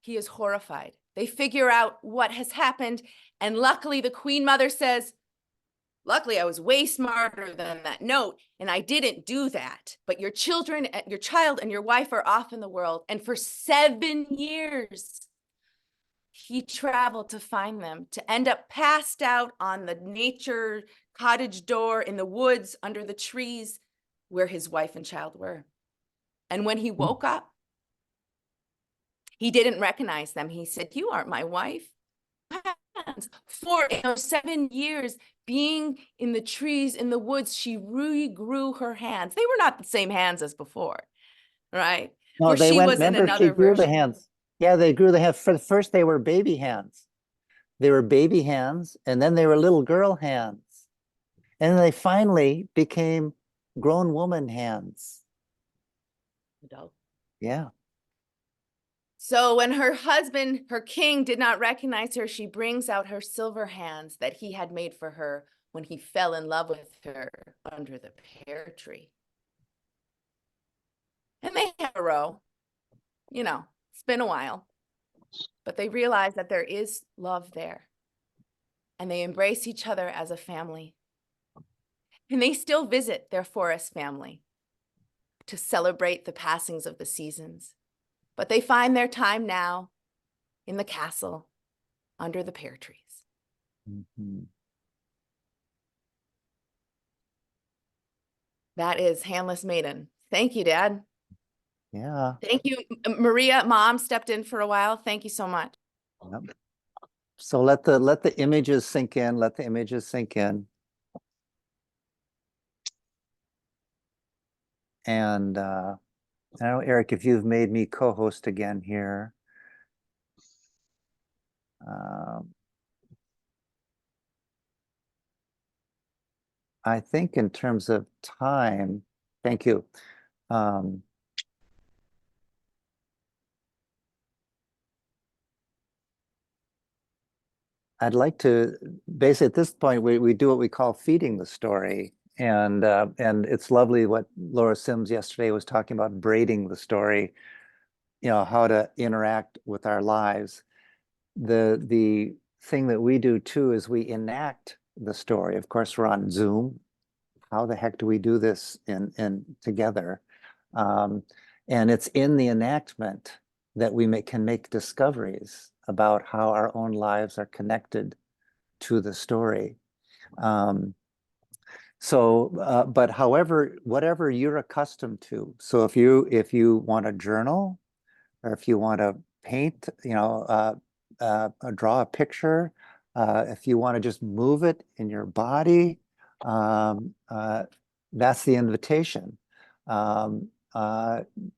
S2: He is horrified. They figure out what has happened, and luckily the queen mother says, "Luckily, I was way smarter than that note, and I didn't do that. But your children, your child and your wife are off in the world." And for 7 years, he traveled to find them, to end up passed out on the nature cottage door in the woods under the trees where his wife and child were. And when he woke up, he didn't recognize them. He said, "You aren't my wife." For 7 years being in the trees, in the woods, she regrew her hands. They were not the same hands as before, right?
S21: No,
S2: Where
S21: they
S2: she
S21: went,
S2: was in
S21: remember, she
S2: another
S21: grew the
S2: version.
S21: hands. Yeah, they grew the hands. For the first, they were baby hands. They were baby hands, and then they were little girl hands. And then they finally became grown woman hands.
S2: Adult.
S21: Yeah.
S2: So when her husband, her king, did not recognize her, she brings out her silver hands that he had made for her when he fell in love with her under the pear tree. And they have a row. You know, it's been a while. But they realize that there is love there. And they embrace each other as a family. And they still visit their forest family to celebrate the passings of the seasons. But they find their time now in the castle under the pear trees. That is Handless Maiden. Thank you, Dad.
S21: Yeah.
S2: Thank you. Maria, Mom stepped in for a while. Thank you so much.
S21: Yep. So let the images sink in. Let the images sink in. And I don't know, Eric, if you've made me co-host again here. I think in terms of time, thank you. I'd like to, basically at this point, we do what we call feeding the story. And it's lovely what Laura Sims yesterday was talking about, braiding the story, you know, how to interact with our lives. The thing that we do too is we enact the story. Of course, we're on Zoom. How the heck do we do this in together? And it's in the enactment that we can make discoveries about how our own lives are connected to the story. But however, whatever you're accustomed to. So if you want to journal, or if you want to paint, you know, draw a picture, if you want to just move it in your body, that's the invitation. You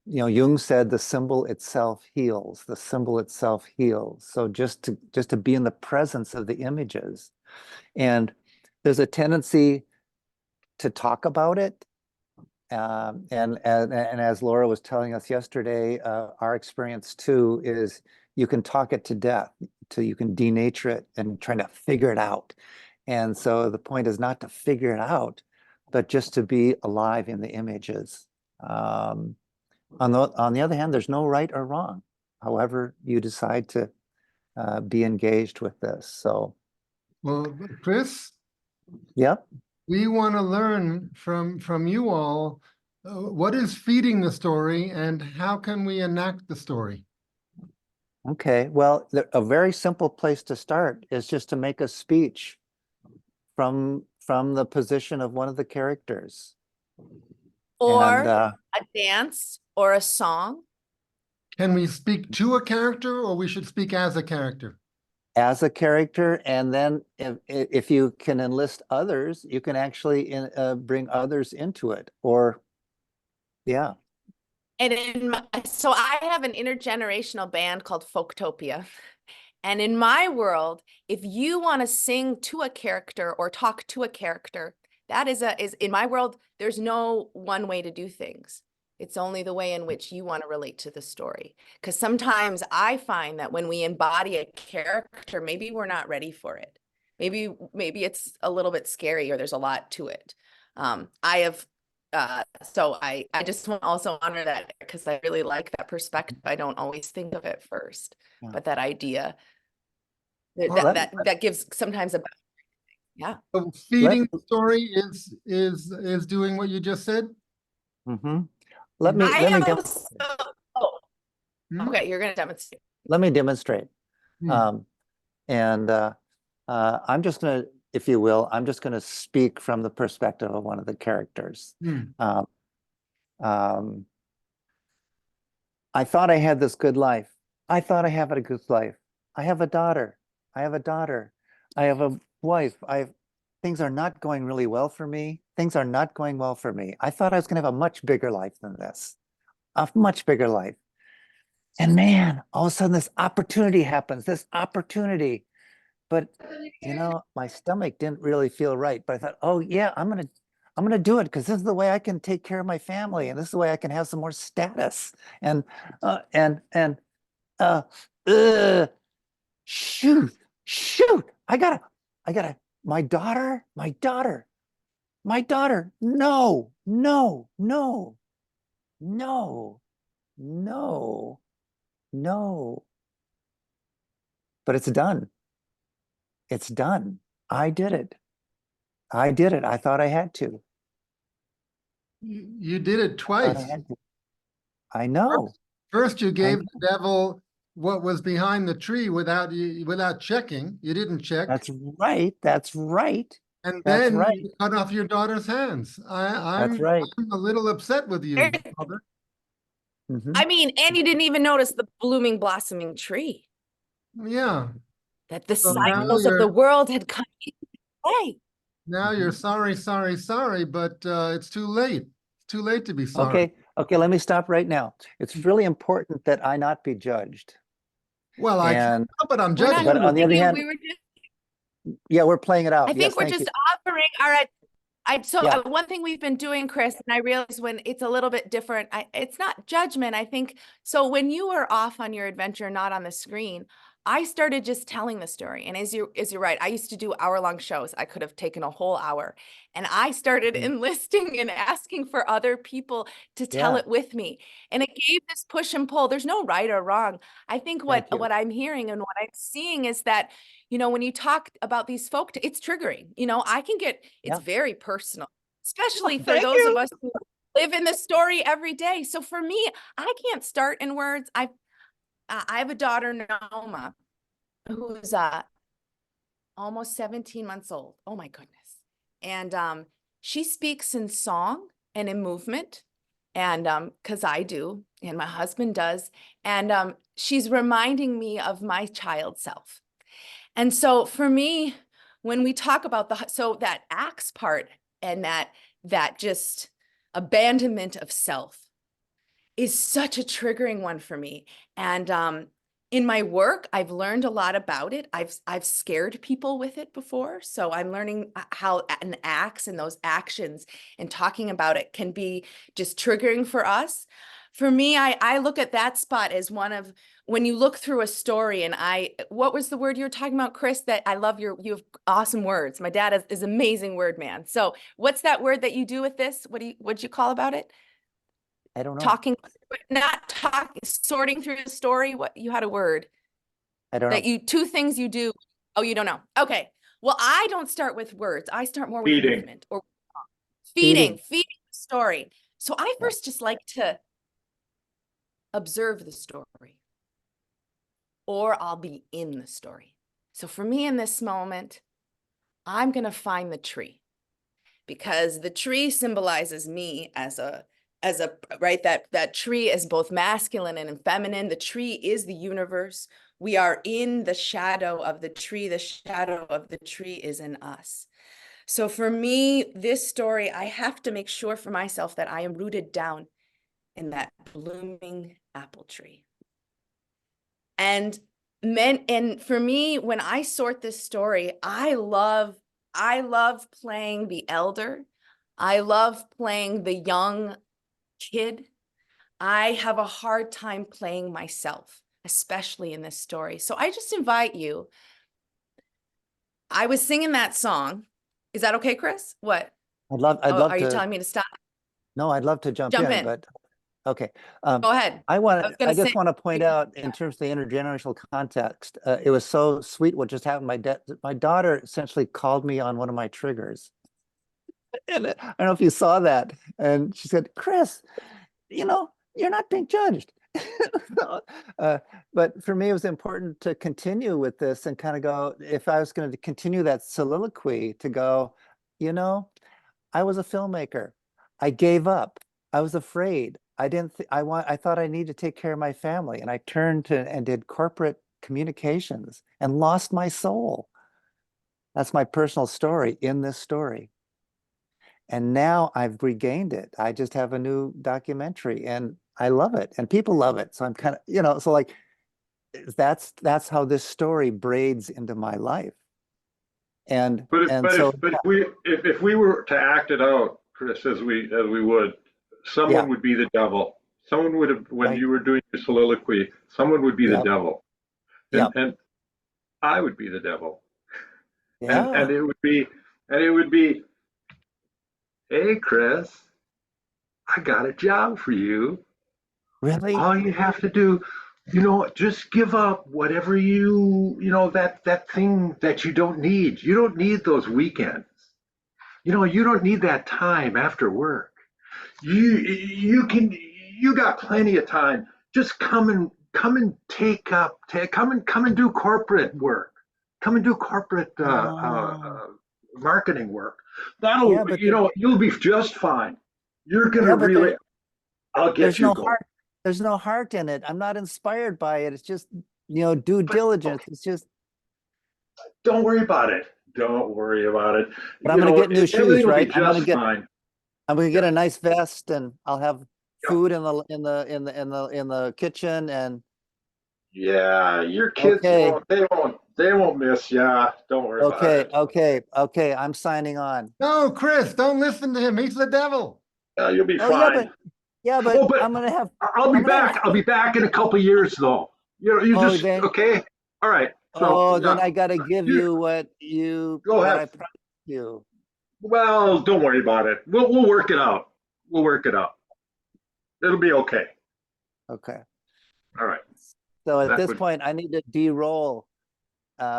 S21: know, Jung said the symbol itself heals. The symbol itself heals. So just to be in the presence of the images, and there's a tendency to talk about it. And as Laura was telling us yesterday, our experience too is you can talk it to death, till you can denature it and trying to figure it out. And so the point is not to figure it out, but just to be alive in the images. On the other hand, there's no right or wrong, however you decide to be engaged with this. So,
S3: well, Cris,
S21: yep.
S3: We want to learn from you all what is feeding the story and how can we enact the story?
S21: Okay, well, a very simple place to start is just to make a speech from the position of one of the characters.
S2: Or
S21: and,
S2: a dance or a song.
S3: Can we speak to a character, or we should speak as a character?
S21: As a character, and then if you can enlist others, you can actually bring others into it, or yeah.
S2: And so I have an intergenerational band called Folktopia. And in my world, if you want to sing to a character or talk to a character, That is in my world, there's no one way to do things. It's only the way in which you want to relate to the story. Because sometimes I find that when we embody a character, maybe we're not ready for it. Maybe it's a little bit scary or there's a lot to it. So I just want to also honor that because I really like that perspective. I don't always think of it first, but that idea that gives sometimes a yeah.
S3: So feeding the story is doing what you just said.
S21: Mm-hmm. Let me demonstrate.
S2: Okay, you're going to demonstrate.
S21: Let me demonstrate.
S3: Hmm.
S21: I'm just going to, if you will, I'm just going to speak from the perspective of one of the characters.
S3: Hmm.
S21: I thought I had this good life. I thought I have a good life. I have a daughter. I have a daughter. I have a wife. Things are not going really well for me. Things are not going well for me. I thought I was going to have a much bigger life than this, a much bigger life. And man, all of a sudden this opportunity happens, this opportunity. But you know, my stomach didn't really feel right. But I thought, oh yeah, I'm gonna do it because this is the way I can take care of my family, and this is the way I can have some more status. And shoot, I gotta, my daughter, no, no, no, no, no, no. But it's done. It's done. I did it. I did it. I thought I had to.
S3: You did it twice.
S21: I know.
S3: First you gave the devil what was behind the tree without checking. You didn't check.
S21: That's right. That's right.
S3: And
S21: That's
S3: then
S21: right.
S3: you cut off your daughter's hands. I'm
S21: right.
S3: a little upset with you, Mother.
S2: I mean, and you didn't even notice the blooming, blossoming tree.
S3: Yeah.
S2: That the
S3: So now
S2: cycles of the world had come into play.
S3: Now you're sorry, but it's too late. It's too late to be sorry.
S21: Okay, let me stop right now. It's really important that I not be judged.
S3: Well, I can't help but I'm judging.
S21: But on the other hand, yeah, we're playing it out.
S2: I think we're just offering. All right. One thing we've been doing, Chris, and I realize when it's a little bit different, it's not judgment. I think so. When you were off on your adventure, not on the screen, I started just telling the story. And as you're right, I used to do hour-long shows. I could have taken a whole hour, and I started enlisting and asking for other people to tell it with me. And it gave this push and pull. There's no right or wrong. I think what I'm hearing and what I'm seeing is that, you know, when you talk about these folk, it's triggering. You know, I can get, it's very personal, especially for those of us who live in the story every day. So for me, I can't start in words. I have a daughter, Noma, who's almost 17 months old. Oh my goodness. And she speaks in song and in movement. And because I do, and my husband does. And she's reminding me of my child self. And so for me, when we talk about that acts part and that just abandonment of self is such a triggering one for me. And in my work, I've learned a lot about it. I've scared people with it before. So I'm learning how an acts and those actions and talking about it can be just triggering for us. For me, I look at that spot as one of, when you look through a story, and what was the word you were talking about, Chris? That I love you have awesome words. My dad is amazing word man. So what's that word that you do with this? What'd you call about it?
S21: I don't know.
S2: Sorting through the story. What, you had a word.
S21: I don't know.
S2: Two things you do. Oh, you don't know. Okay. Well, I don't start with words. I start more with movement or feeding the story. So I first just like to observe the story, or I'll be in the story. So for me in this moment, I'm going to find the tree, because the tree symbolizes me as a right, that tree is both masculine and feminine. The tree is the universe. We are in the shadow of the tree. The shadow of the tree is in us. So for me, this story, I have to make sure for myself that I am rooted down in that blooming apple tree. And for me, when I sort this story, I love I love playing the elder. I love playing the young kid. I have a hard time playing myself, especially in this story. So I just invite you. I was singing that song. Is that okay, Chris? What?
S21: I'd love
S2: Are you
S21: to.
S2: telling me to stop?
S21: No, I'd love to jump in, but okay.
S2: Go ahead.
S21: I just want to point out in terms of the intergenerational context, it was so sweet what just happened. My daughter essentially called me on one of my triggers. And I don't know if you saw that. And she said, Chris, you know, you're not being judged. But for me, it was important to continue with this and kind of go, if I was going to continue that soliloquy, to go, you know, I was a filmmaker. I gave up. I was afraid. I thought I needed to take care of my family. And I turned to and did corporate communications and lost my soul. That's my personal story in this story. And now I've regained it. I just have a new documentary and I love it and people love it. So I'm kind of, you know, so like that's how this story braids into my life. And
S8: if we were to act it out, Chris, as we would, someone would be the devil. Someone would have, when you were doing your soliloquy, someone would be the devil. And I would be the devil. And it would be, hey, Chris, I got a job for you.
S21: Really?
S8: All you have to do, you know, just give up whatever that thing that you don't need. You don't need those weekends. You know, you don't need that time after work. You got plenty of time. Just come and do corporate work. Come and do corporate marketing work. You'll be just fine. You're gonna really. I'll get you going.
S21: There's no heart in it. I'm not inspired by it. It's just, you know, due diligence. It's just.
S8: Don't worry about it. Don't worry about it.
S21: But I'm gonna get new shoes, right?
S8: I'm
S21: gonna get a nice vest, and I'll have food in the kitchen, and.
S8: Yeah, your kids they won't miss you. Don't worry about it.
S21: Okay. I'm signing on.
S3: No, Chris, don't listen to him. He's the devil.
S8: You'll be fine.
S21: But I'm gonna have.
S8: I'll be back. I'll be back in a couple of years, though. Okay. All right. So,
S21: then I gotta give you what
S8: ahead.
S21: I promised you.
S8: Well, don't worry about it. We'll work it out. It'll be okay.
S21: Okay.
S8: All right.
S21: So at this point, I need to de-roll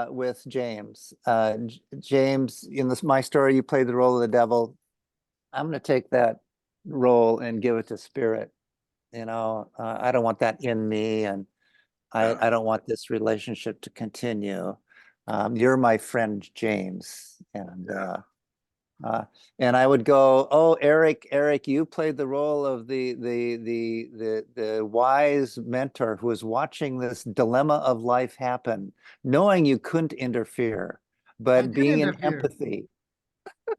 S21: with James. James, in my story, you played the role of the devil. I'm going to take that role and give it to Spirit. You know, I don't want that in me, and I don't want this relationship to continue. You're my friend, James, and I would go, oh, Eric, you played the role of the wise mentor who was watching this dilemma of life happen, knowing you couldn't interfere, but being in empathy.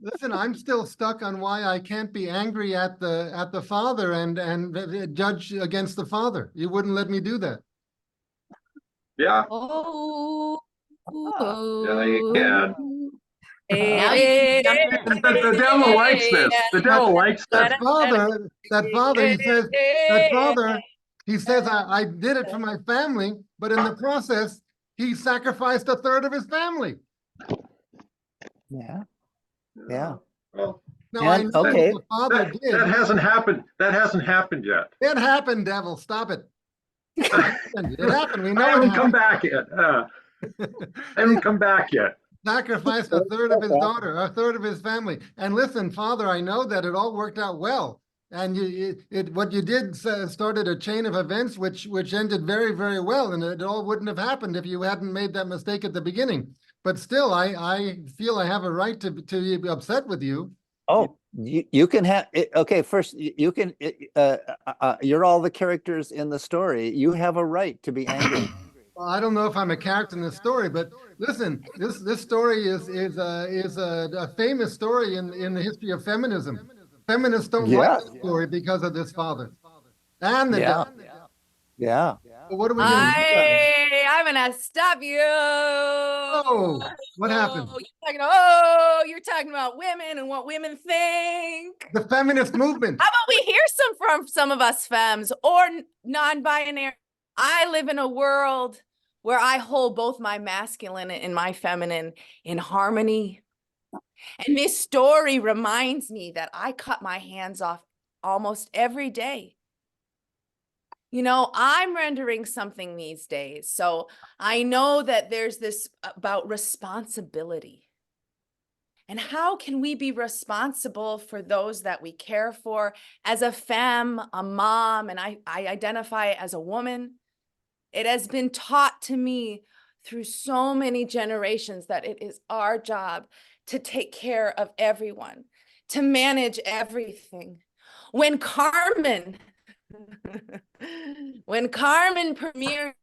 S3: Listen, I'm still stuck on why I can't be angry at the father and judge against the father. You wouldn't let me do that.
S8: Yeah.
S2: Oh.
S8: Yeah, you can.
S2: The
S8: devil likes this. The devil likes this.
S3: That father, he says, I did it for my family, but in the process, he sacrificed a third of his family.
S21: Yeah.
S8: Well,
S3: no, I know what the father did.
S8: That hasn't happened. That hasn't happened yet.
S3: It happened, devil. Stop it. It happened. We know
S8: I haven't come back yet. I haven't come back yet.
S3: Sacrificed a third of his daughter, a third of his family. And listen, Father, I know that it all worked out well. And what you did started a chain of events which ended very, very well. And it all wouldn't have happened if you hadn't made that mistake at the beginning. But still, I feel I have a right to be upset with you.
S21: Oh, you can have it. Okay, first you can. You're all the characters in the story. You have a right to be angry.
S3: Well, I don't know if I'm a character in the story, but listen, this story is a famous story in the history of feminism. Feminists don't like this story because of this father and the devil.
S21: Yeah.
S3: But what are we
S2: I'm gonna stop you.
S3: Oh, what happened?
S2: You're talking about women and what women think.
S3: The feminist movement.
S2: How about we hear some from some of us femmes or non-binary? I live in a world where I hold both my masculine and my feminine in harmony. And this story reminds me that I cut my hands off almost every day. You know, I'm rendering something these days. So I know that there's this about responsibility. And how can we be responsible for those that we care for? As a femme, a mom, and I identify as a woman, it has been taught to me through so many generations that it is our job to take care of everyone, to manage everything. When Carmen premiered,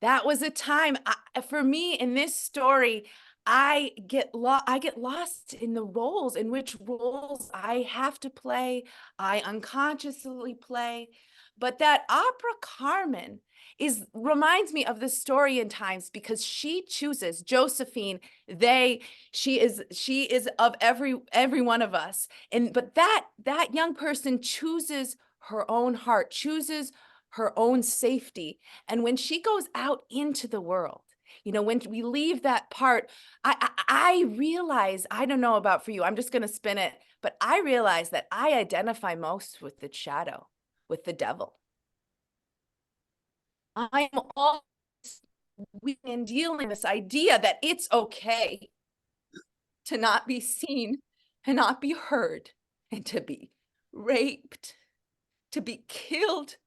S2: that was a time for me in this story. I get lost in the roles, in which roles I have to play, I unconsciously play. But that opera Carmen reminds me of the story in times, because she chooses Josephine. She is of every one of us. But that young person chooses her own heart, chooses her own safety. And when she goes out into the world, you know, when we leave that part, I realize, I don't know about for you, I'm just going to spin it, but I realize that I identify most with the shadow, with the devil. I am always dealing with this idea that it's okay to not be seen and not be heard, and to be raped, to be killed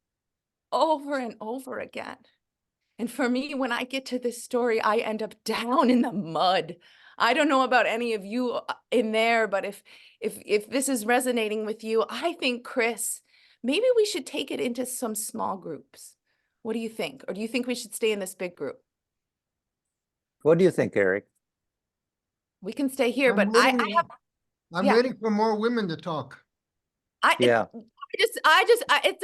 S2: over and over again. And for me, when I get to this story, I end up down in the mud. I don't know about any of you in there, but if this is resonating with you, I think, Cris, maybe we should take it into some small groups. What do you think? Or do you think we should stay in this big group?
S21: What do you think, Eric?
S2: We can stay here, but I'm
S3: waiting for more women to talk.
S2: It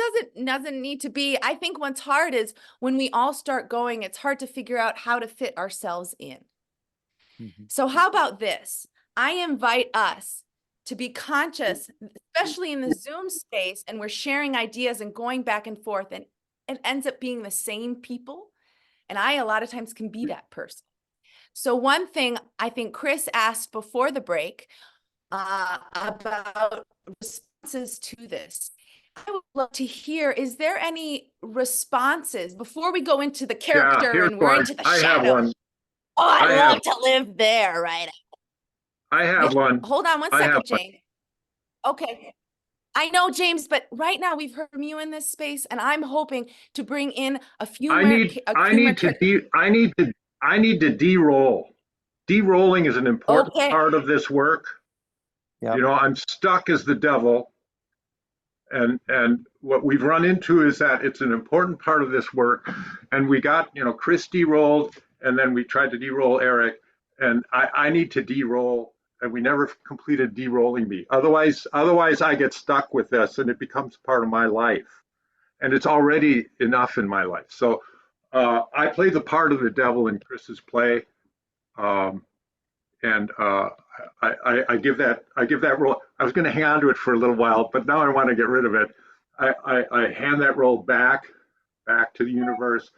S2: doesn't need to be. I think what's hard is when we all start going, it's hard to figure out how to fit ourselves in. So how about this? I invite us to be conscious, especially in the Zoom space, and we're sharing ideas and going back and forth, and it ends up being the same people. And I, a lot of times, can be that person. So one thing I think Cris asked before the break about responses to this. I would love to hear, is there any responses before we go into the character and we're into the shadow?
S8: I have one.
S2: Oh, I'd love to live there, right?
S8: I have one.
S2: Hold on one second, James. Okay. I know, James, but right now we've heard from you in this space, and I'm hoping to bring in a few
S8: I need to de-roll. De-rolling is an important part of this work. Yep. You know, I'm stuck as the devil. And what we've run into is that it's an important part of this work. And we got, you know, Cris de-rolled, and then we tried to de-roll Eric. And I need to de-roll, and we never completed de-rolling me. Otherwise I get stuck with this, and it becomes part of my life. And it's already enough in my life. So I play the part of the devil in Chris's play. I give that role. I was going to hang on to it for a little while, but now I want to get rid of it. I hand that role back to the universe,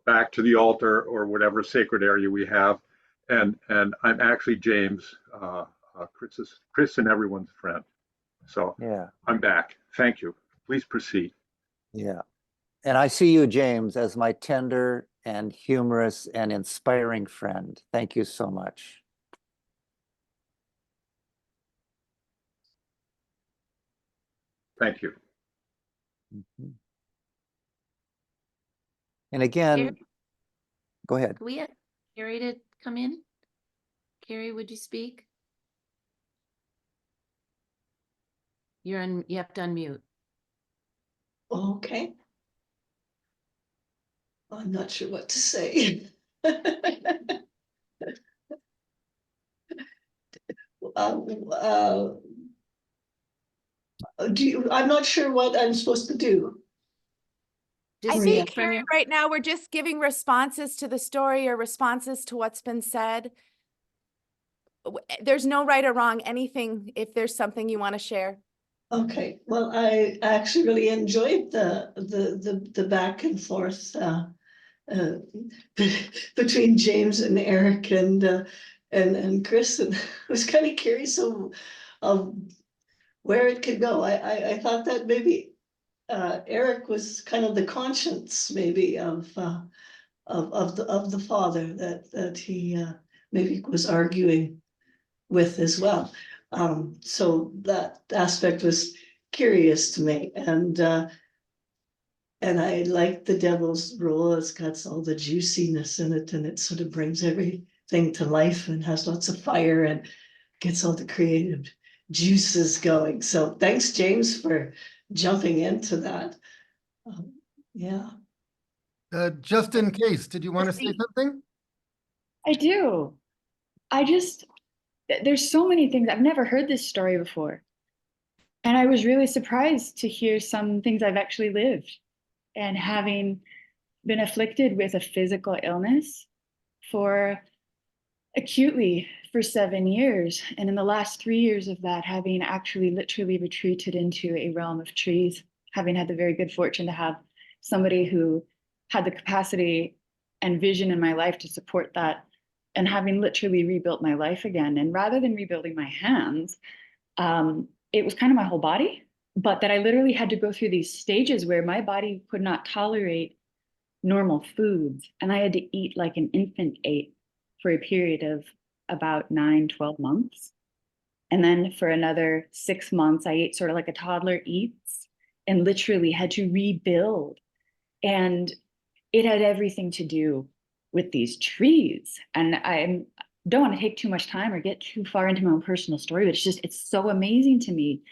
S8: back to the altar or whatever sacred area we have, and I'm actually James, Cris and everyone's friend. So yeah, I'm back. Thank you. Please proceed.
S21: Yeah, and I see you, James, as my tender and humorous and inspiring friend. Thank you so much.
S8: Thank you.
S21: Mm-hmm. And again, go ahead.
S6: Can we get Carrie to come in? Carrie, would you speak? You have to unmute.
S9: Okay. I'm not sure what to say. I'm not sure what I'm supposed to do.
S2: Just
S9: Maria.
S2: from your right now, we're just giving responses to the story or responses to what's been said. There's no right or wrong, anything, if there's something you want to share.
S9: Okay, well, I actually really enjoyed the back and forth between James and Eric and Chris, and I was kind of curious of where it could go. I thought that maybe Eric was kind of the conscience maybe of the father that he maybe was arguing with as well. So that aspect was curious to me, and I like the devil's role. It's got all the juiciness in it, and it sort of brings everything to life and has lots of fire and gets all the creative juices going. So thanks, James, for jumping into that. Yeah.
S3: Just in case, did you want to say something?
S16: I do. There's so many things. I've never heard this story before. And I was really surprised to hear some things I've actually lived. And having been afflicted with a physical illness acutely for 7 years. And in the last 3 years of that, having actually literally retreated into a realm of trees, having had the very good fortune to have somebody who had the capacity and vision in my life to support that, and having literally rebuilt my life again. And rather than rebuilding my hands, it was kind of my whole body, but that I literally had to go through these stages where my body could not tolerate normal foods. And I had to eat like an infant ate for a period of about 9-12 months. And then for another 6 months, I ate sort of like a toddler eats, and literally had to rebuild. And it had everything to do with these trees. And I don't want to take too much time or get too far into my own personal story, but it's so amazing to me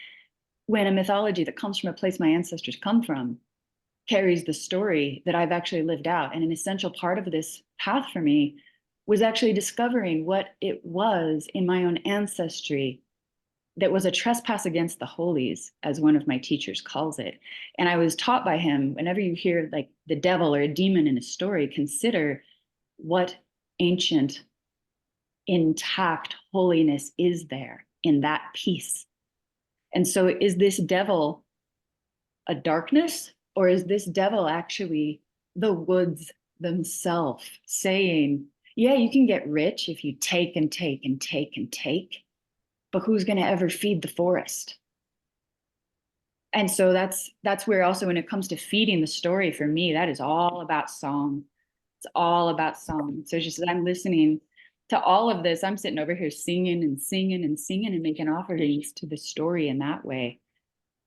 S16: when a mythology that comes from a place my ancestors come from carries the story that I've actually lived out. And an essential part of this path for me was actually discovering what it was in my own ancestry that was a trespass against the holies, as one of my teachers calls it. And I was taught by him, whenever you hear like the devil or a demon in a story, consider what ancient, intact holiness is there in that piece. And so is this devil a darkness, or is this devil actually the woods themselves saying, yeah, you can get rich if you take and take and take and take, but who's going to ever feed the forest? And so that's where also, when it comes to feeding the story, for me, that is all about song. It's all about song. So just as I'm listening to all of this, I'm sitting over here singing and singing and singing and making offerings to the story in that way.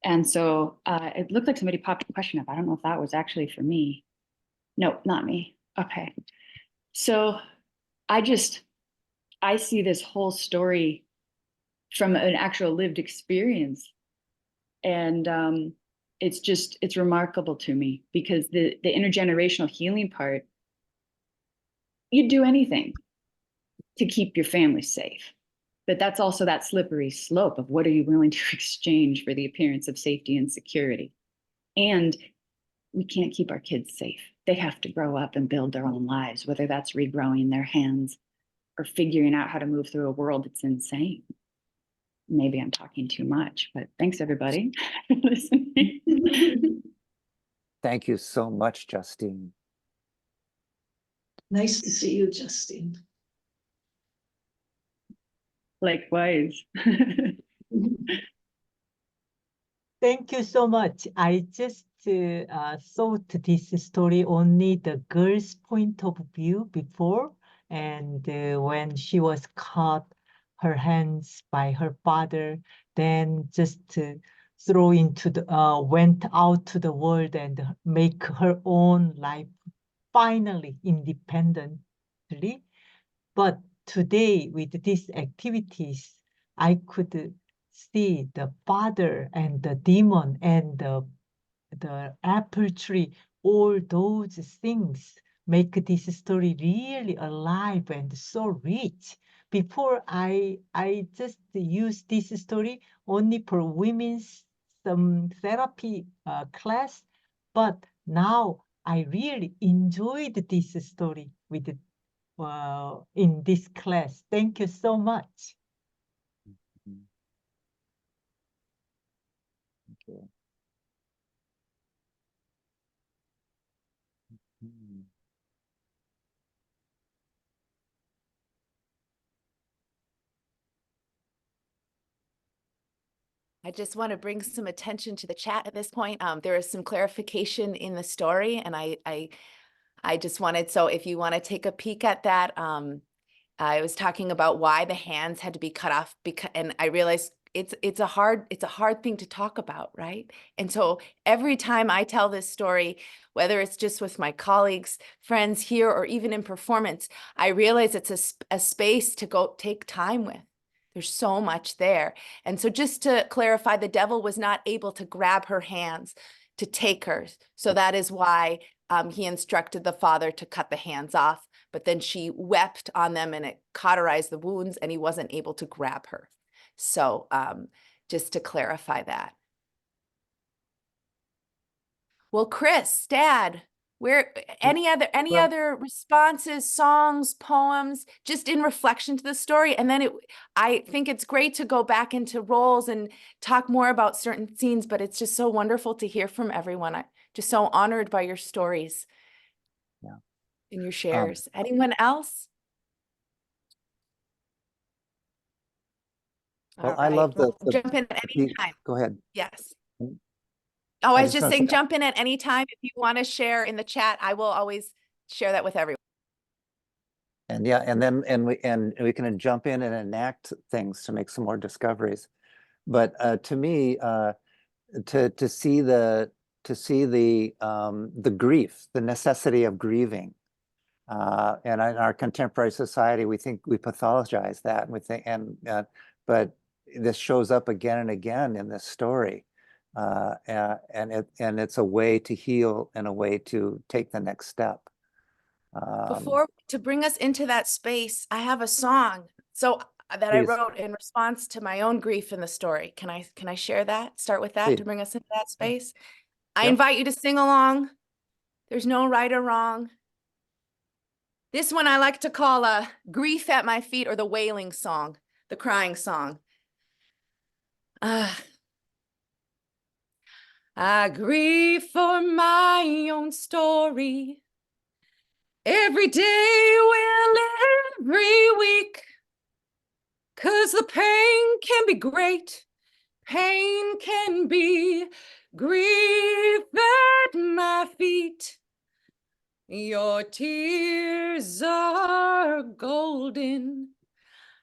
S16: And so it looked like somebody popped a question up. I don't know if that was actually for me. No, not me. Okay. So I see this whole story from an actual lived experience. And it's remarkable to me, because the intergenerational healing part, you'd do anything to keep your family safe. But that's also that slippery slope of what are you willing to exchange for the appearance of safety and security. And we can't keep our kids safe. They have to grow up and build their own lives, whether that's regrowing their hands or figuring out how to move through a world that's insane. Maybe I'm talking too much, but thanks everybody for listening.
S21: Thank you so much, Justine.
S9: Nice to see you, Justine.
S16: Likewise.
S4: Thank you so much. I just thought this story only the girl's point of view before, and when she was cut her hands by her father, then just throw into the went out to the world and make her own life finally independently. But today with these activities, I could see the father and the demon and the apple tree, all those things make this story really alive and so rich. Before I just use this story only for women's therapy class, but now I really enjoyed this story with in this class. Thank you so much.
S21: Okay.
S2: I just want to bring some attention to the chat at this point. There is some clarification in the story, and I just wanted, so if you want to take a peek at that, I was talking about why the hands had to be cut off, because, and I realized it's a hard thing to talk about, right? And so every time I tell this story, whether it's just with my colleagues, friends here, or even in performance, I realize it's a space to go take time with. There's so much there. And so just to clarify, the devil was not able to grab her hands to take her. So that is why he instructed the father to cut the hands off, but then she wept on them and it cauterized the wounds and he wasn't able to grab her. So just to clarify that. Well, Chris, Dad, where any other responses, songs, poems, just in reflection to the story? And then I think it's great to go back into roles and talk more about certain scenes, but it's just so wonderful to hear from everyone. I'm just so honored by your stories.
S21: Yeah.
S2: And your shares. Anyone else?
S21: Well,
S2: All
S21: I
S2: right.
S21: love
S2: Well, jump in at any time.
S21: Go ahead.
S2: Yes. Oh, I was
S21: just
S2: just
S21: gonna
S2: saying,
S21: say-
S2: jump in at any time. If you want to share in the chat, I will always share that with everyone.
S21: And yeah, and then we can jump in and enact things to make some more discoveries. But to me, to see the grief, the necessity of grieving, and in our contemporary society, we think we pathologize that, and we think, but this shows up again and again in this story, and it's a way to heal and a way to take the next step.
S2: Before, to bring us into that space, I have a song that I
S21: Please.
S2: wrote in response to my own grief in the story. Can I share that? Start with that
S21: Please.
S2: to bring us into that space. I
S21: Yep.
S2: invite you to sing along. There's no right or wrong. This one I like to call a grief at my feet, or the wailing song, the crying song. I grieve for my own story. Every day, well, every week. 'Cause the pain can be great. Pain can be grief at my feet. Your tears are golden,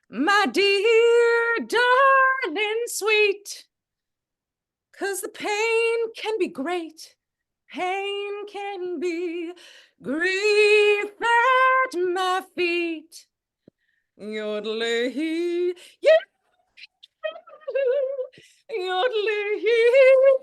S2: my dear darling sweet. 'Cause the pain can be great. Pain can be grief at my feet. Yodelay, yeah. Yodelay, you.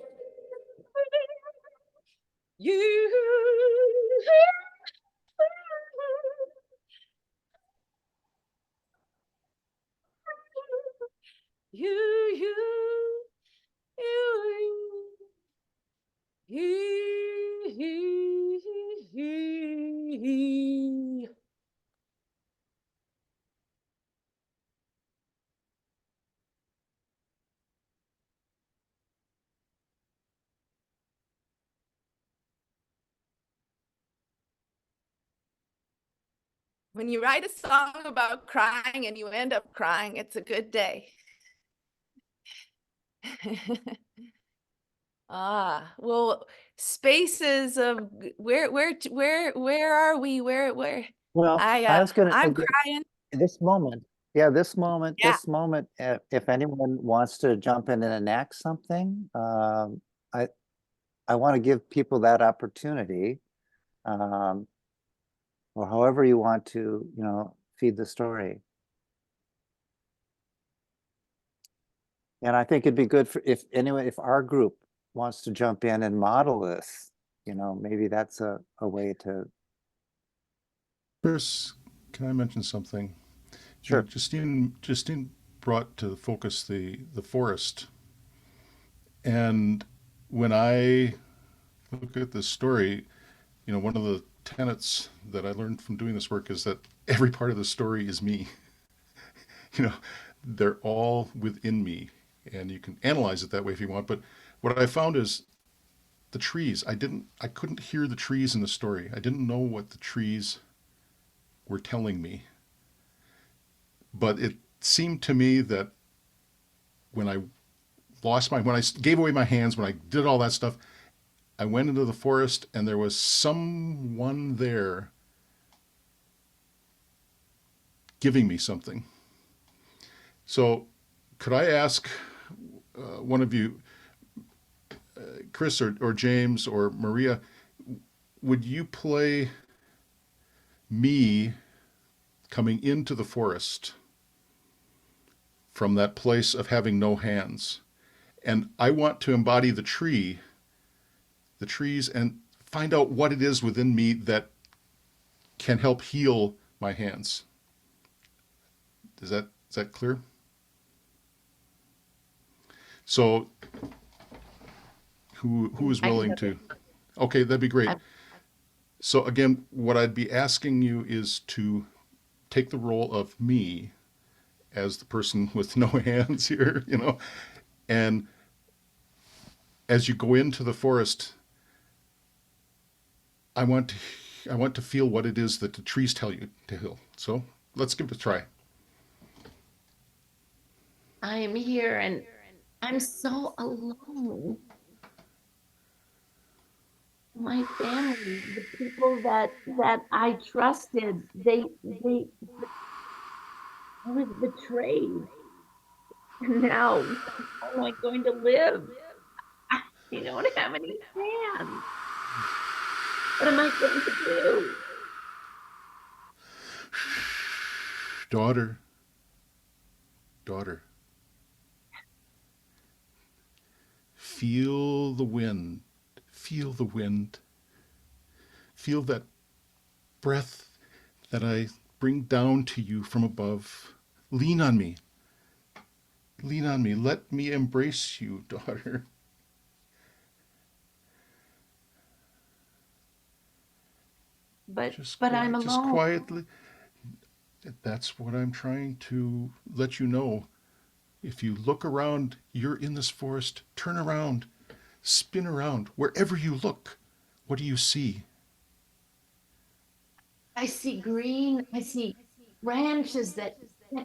S2: When you write a song about crying and you end up crying, it's a good day. Well, spaces of where are we? Where?
S21: Well, I was gonna
S2: I'm crying.
S21: this moment. Yeah, this moment.
S2: Yeah.
S21: This moment. If anyone wants to jump in and enact something, I want to give people that opportunity, or however you want to, feed the story. And I think it'd be good if our group wants to jump in and model this, maybe that's a way to
S7: Chris, can I mention something?
S21: Sure.
S7: Justine brought to focus the forest. And when I look at this story, one of the tenets that I learned from doing this work is that every part of the story is me. They're all within me, and you can analyze it that way if you want. But what I found is the trees. I couldn't hear the trees in the story. I didn't know what the trees were telling me. But it seemed to me that when I when I gave away my hands, when I did all that stuff, I went into the forest and there was someone there giving me something. So could I ask one of you, Chris or James or Maria, would you play me coming into the forest from that place of having no hands? And I want to embody the trees, and find out what it is within me that can help heal my hands. Is that clear? So who is willing to? Okay, that'd be great. So again, what I'd be asking you is to take the role of me as the person with no hands here, and as you go into the forest, I want to feel what it is that the trees tell you to heal. So let's give it a try.
S6: I am here and I'm so alone. My family, the people that I trusted, I was betrayed. And now, how am I going to live? I don't have any hands. What am I going to do?
S7: Daughter. Feel the wind. Feel the wind. Feel that breath that I bring down to you from above. Lean on me. Lean on me. Let me embrace you, daughter.
S6: But I'm alone.
S7: Just quietly. That's what I'm trying to let you know. If you look around, you're in this forest. Turn around. Spin around. Wherever you look, what do you see?
S6: I see green. I see branches that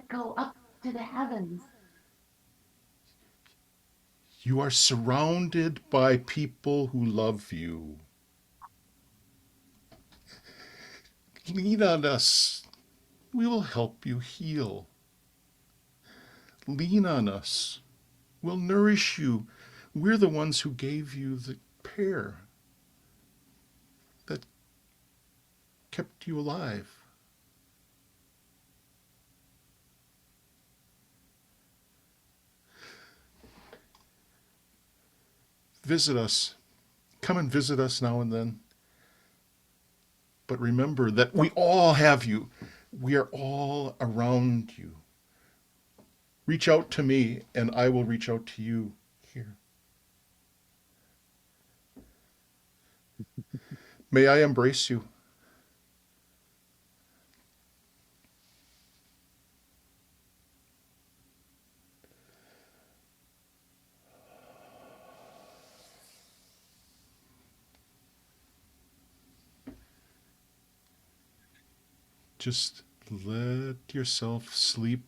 S6: go up to the heavens.
S7: You are surrounded by people who love you. Lean on us. We will help you heal. Lean on us. We'll nourish you. We're the ones who gave you the pear that kept you alive. Visit us. Come and visit us now and then. But remember that we all have you. We are all around you. Reach out to me, and I will reach out to you here. May I embrace you. Just let yourself sleep.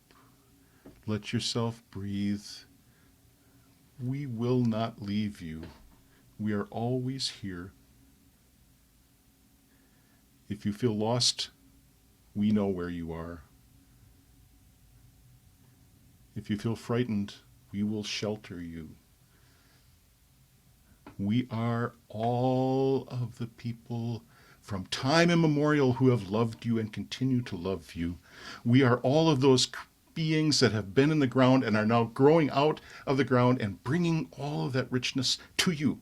S7: Let yourself breathe. We will not leave you. We are always here. If you feel lost, we know where you are. If you feel frightened, we will shelter you. We are all of the people from time immemorial who have loved you and continue to love you. We are all of those beings that have been in the ground and are now growing out of the ground and bringing all of that richness to you.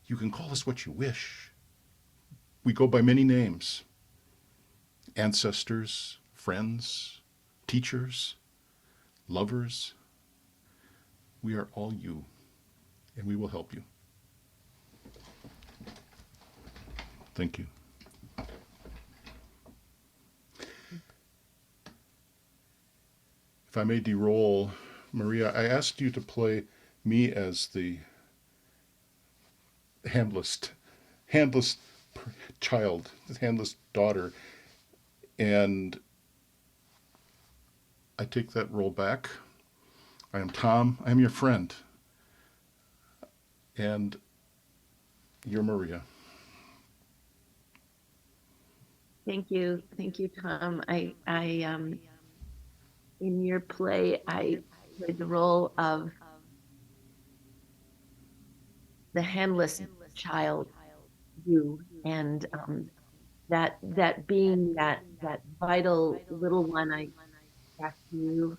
S7: You can call us what you wish. We go by many names. ancestors, friends, teachers, lovers. We are all you, and we will help you. Thank you. If I may de-roll, Maria, I asked you to play me as the handless child, handless daughter, and I take that role back. I am Tom. I am your friend, and you're Maria.
S6: Thank you, Tom. In your play, I played the role of the handless child, you, and that being that vital little one, I back to you,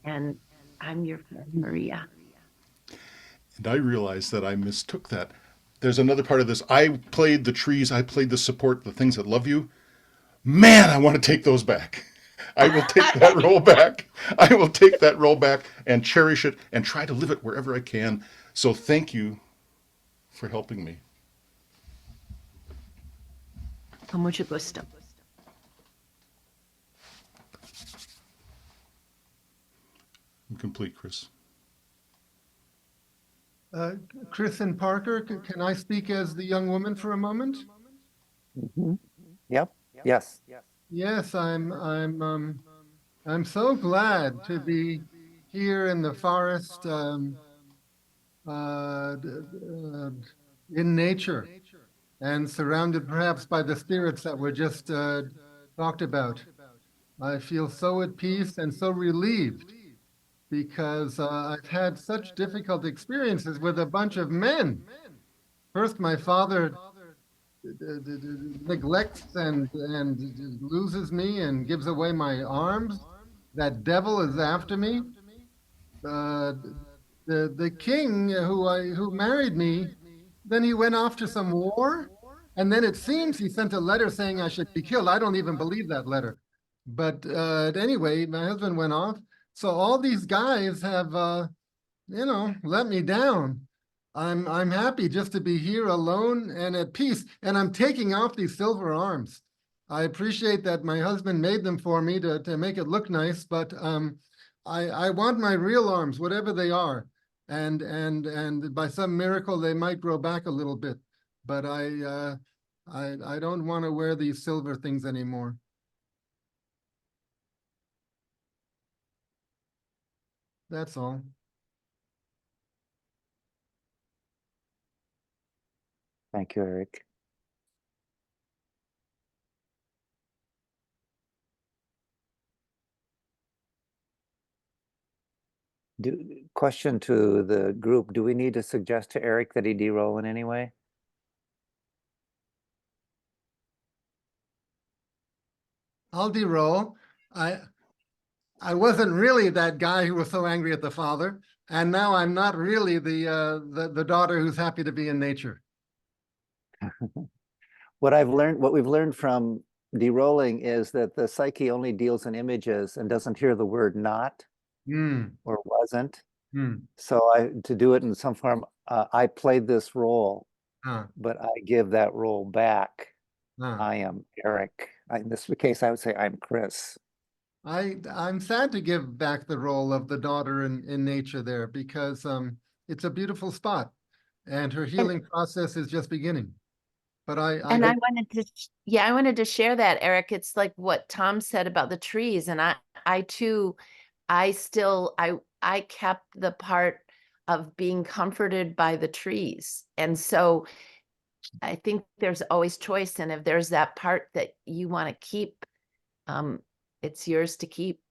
S6: and I'm your friend Maria.
S7: And I realized that I mistook that. There's another part of this. I played the trees, I played the support, the things that love you. Man, I want to take those back. I will take that role back. I will take that role back and cherish it and try to live it wherever I can. So thank you for helping me.
S6: Con mucho gusto.
S7: I'm complete, Chris.
S3: Cris and Parker, can I speak as the young woman for a moment?
S21: Mm-hmm. Yep. Yes.
S3: Yes, I'm so glad to be here in the forest, in nature, and surrounded perhaps by the spirits that were just talked about. I feel so at peace and so relieved because I've had such difficult experiences with a bunch of men. First, my father neglects and loses me and gives away my arms. That devil is after me. The king who married me, then he went off to some war, and then it seems he sent a letter saying I should be killed. I don't even believe that letter. But anyway, my husband went off. So all these guys have, let me down. I'm happy just to be here alone and at peace. And I'm taking off these silver arms. I appreciate that my husband made them for me to make it look nice, but I want my real arms, whatever they are. And by some miracle, they might grow back a little bit. But I don't want to wear these silver things anymore. That's all.
S21: Thank you, Eric. Question to the group, do we need to suggest to Eric that he de-roll in any way?
S3: I'll de-roll. I wasn't really that guy who was so angry at the father, and now I'm not really the daughter who's happy to be in nature.
S21: What we've learned from de-rolling is that the psyche only deals in images and doesn't hear the word not or wasn't. So to do it in some form, I played this role, but I give that role back. I am Eric. In this case, I would say I'm Chris.
S3: I'm sad to give back the role of the daughter in nature there because it's a beautiful spot and her healing process is just beginning. But I
S6: wanted to share that, Eric. It's like what Tom said about the trees, and I too, I kept the part of being comforted by the trees, and so I think there's always choice, and if there's that part that you want to keep, it's yours to keep.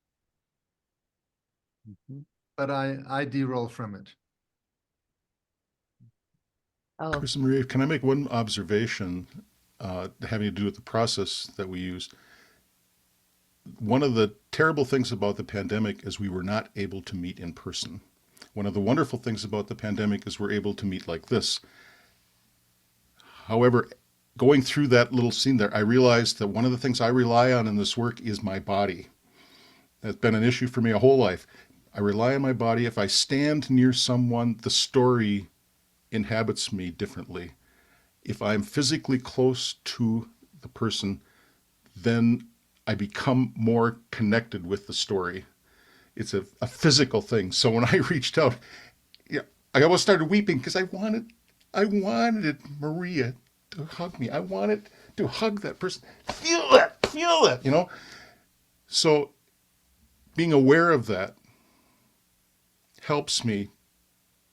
S3: But I de-roll from it.
S6: Oh.
S7: Chris and Maria, can I make one observation having to do with the process that we used? One of the terrible things about the pandemic is we were not able to meet in person. One of the wonderful things about the pandemic is we're able to meet like this. However, going through that little scene there, I realized that one of the things I rely on in this work is my body. That's been an issue for me a whole life. I rely on my body. If I stand near someone, the story inhabits me differently. If I'm physically close to the person, then I become more connected with the story. It's a physical thing. So when I reached out, yeah, I almost started weeping because I wanted Maria to hug me. I wanted to hug that person. Feel it, you know? So being aware of that helps me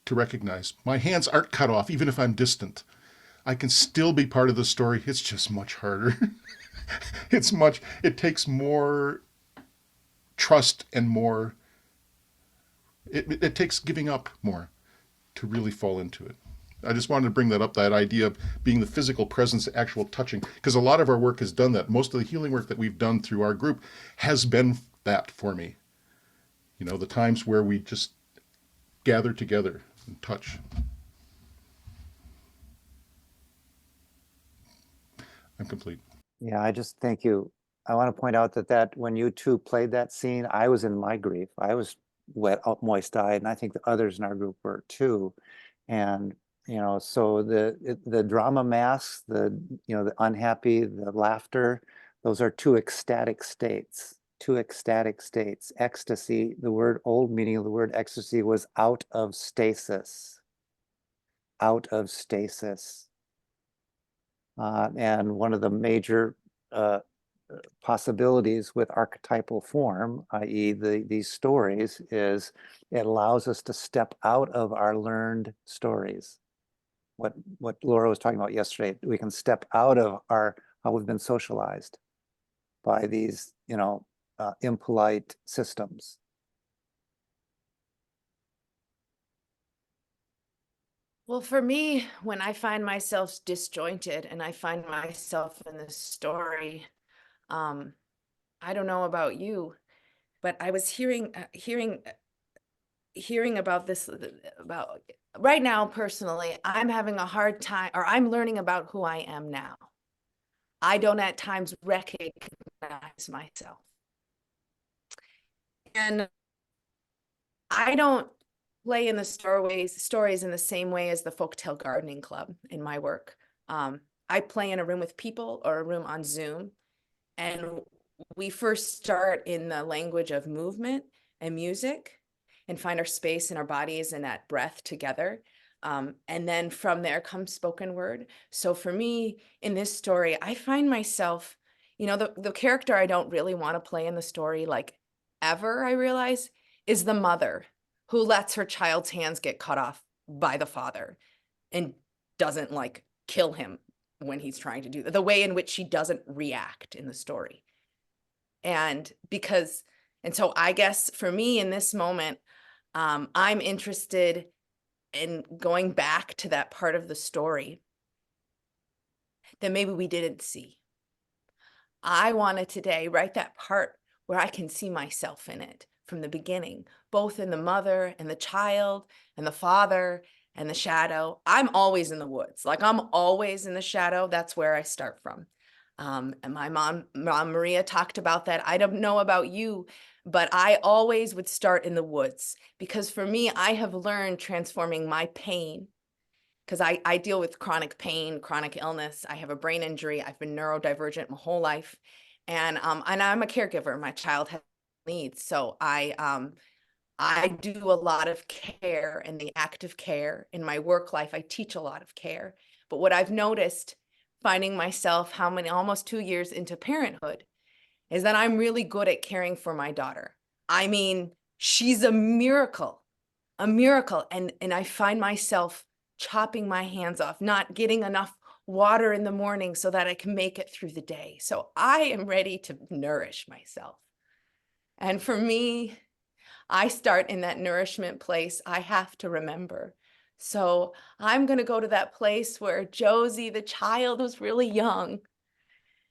S7: to recognize my hands aren't cut off, even if I'm distant. I can still be part of the story. It's just much harder. It takes more trust and more, it takes giving up more to really fall into it. I just wanted to bring that up, that idea of being the physical presence, actual touching, because a lot of our work has done that. Most of the healing work that we've done through our group has been that for me. You know, the times where we just gather together and touch. I'm complete.
S21: Yeah, I just thank you. I want to point out that when you two played that scene, I was in my grief. I was wet, moist eyed, and I think the others in our group were too. And you know, so the drama masks, the unhappy, the laughter, those are two ecstatic states. Two ecstatic states. Ecstasy, the old meaning of the word ecstasy was out of stasis. Out of stasis. And one of the major possibilities with archetypal form, i.e. these stories, is it allows us to step out of our learned stories. What Laura was talking about yesterday, we can step out of how we've been socialized by these, impolite systems.
S2: Well, for me, when I find myself disjointed and I find myself in this story, I don't know about you, but I was hearing about this, about right now, personally, I'm having a hard time, or I'm learning about who I am now. I don't at times recognize myself. And I don't play in the stories in the same way as the Folktale Gardening Club in my work. I play in a room with people or a room on Zoom, and we first start in the language of movement and music and find our space in our bodies and that breath together. And then from there comes spoken word. So for me, in this story, I find myself, the character I don't really want to play in the story, like ever, I realize, is the mother who lets her child's hands get cut off by the father and doesn't like kill him when he's trying to do that, the way in which she doesn't react in the story. And so I guess for me in this moment, I'm interested in going back to that part of the story that maybe we didn't see. I want to today write that part where I can see myself in it from the beginning, both in the mother and the child and the father and the shadow. I'm always in the woods. Like I'm always in the shadow. That's where I start from. And my mom Maria talked about that. I don't know about you, but I always would start in the woods because for me, I have learned transforming my pain because I deal with chronic pain, chronic illness. I have a brain injury. I've been neurodivergent my whole life. And I'm a caregiver. My child has needs. So I do a lot of care and the active care in my work life. I teach a lot of care. But what I've noticed finding myself almost 2 years into parenthood is that I'm really good at caring for my daughter. I mean, she's a miracle. And I find myself chopping my hands off, not getting enough water in the morning so that I can make it through the day. So I am ready to nourish myself. And for me, I start in that nourishment place. I have to remember. So I'm going to go to that place where Josie, the child, was really young.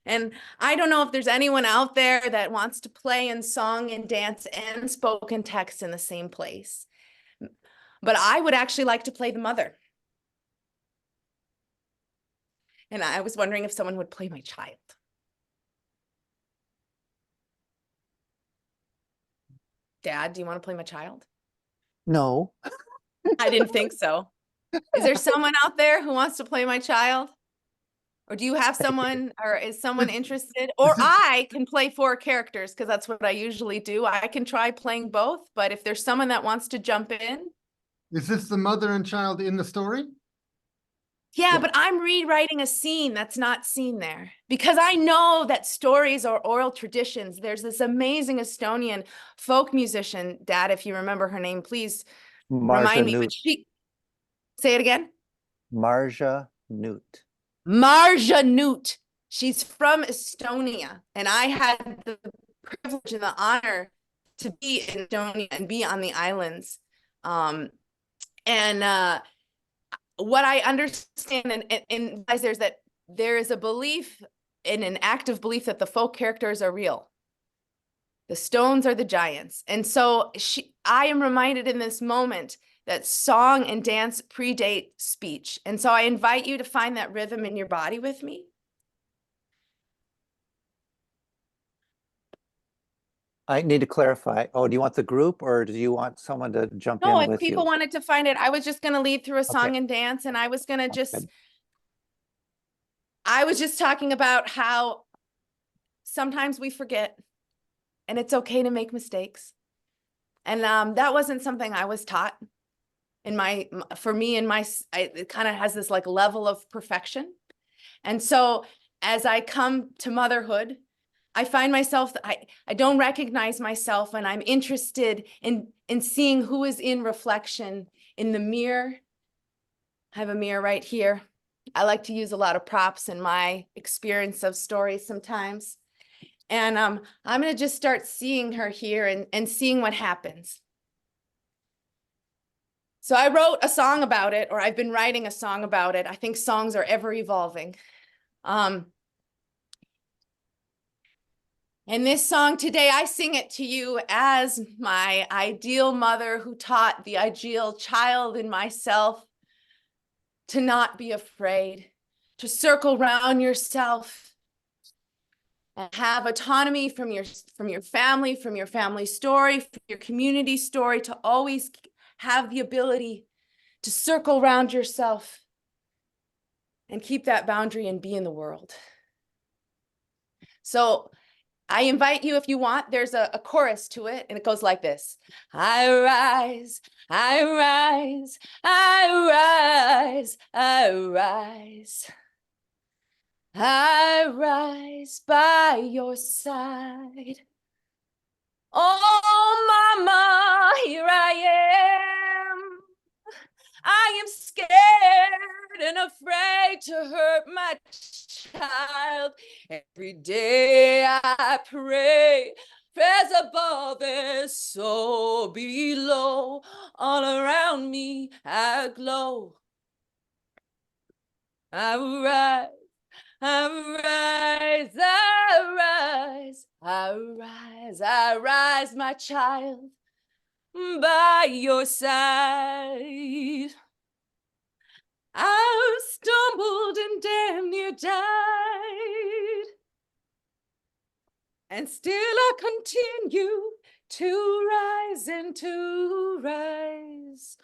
S2: And I don't know if there's anyone out there that wants to play in song and dance and spoken text in the same place. But I would actually like to play the mother. And I was wondering if someone would play my child. Dad, do you want to play my child?
S21: No.
S2: I didn't think so. Is there someone out there who wants to play my child? Or do you have someone, or is someone interested? Or I can play 4 characters because that's what I usually do. I can try playing both, but if there's someone that wants to jump in.
S3: Is this the mother and child in the story?
S2: Yeah, but I'm rewriting a scene that's not seen there because I know that stories are oral traditions. There's this amazing Estonian folk musician, Dad, if you remember her name, please remind me. But say it again.
S21: Marja Newt.
S2: Marja Newt. She's from Estonia, and I had the privilege and the honor to be in Estonia and be on the islands. What I understand and there's that there is a belief in an active belief that the folk characters are real. The stones are the giants. And so I am reminded in this moment that song and dance predate speech. And so I invite you to find that rhythm in your body with me.
S21: I need to clarify. Oh, do you want the group or do you want someone to jump
S2: No,
S21: in
S2: if
S21: with
S2: people
S21: you?
S2: wanted to find it, I was just going to lead through a song and dance, and I was going to I was just talking about how sometimes we forget, and it's okay to make mistakes. And that wasn't something I was taught in for me, it kind of has this like level of perfection. And so as I come to motherhood, I find myself, I don't recognize myself, and I'm interested in seeing who is in reflection in the mirror. I have a mirror right here. I like to use a lot of props in my experience of stories sometimes. And I'm going to just start seeing her here and seeing what happens. So I wrote a song about it, or I've been writing a song about it. I think songs are ever evolving. And this song today, I sing it to you as my ideal mother who taught the ideal child in myself to not be afraid, to circle round yourself and have autonomy from your family, from your family story, from your community story, to always have the ability to circle around yourself and keep that boundary and be in the world. So I invite you, if you want, there's a chorus to it, and it goes like this. I rise, I rise, I rise, I rise. I rise by your side. Oh, Mama, here I am. I am scared and afraid to hurt my child. Every day I pray, prayers above and so below. All around me I glow. I rise, I rise, I rise, I rise, I rise, my child, by your side. I stumbled and damn near died, and still I continue to rise and to rise.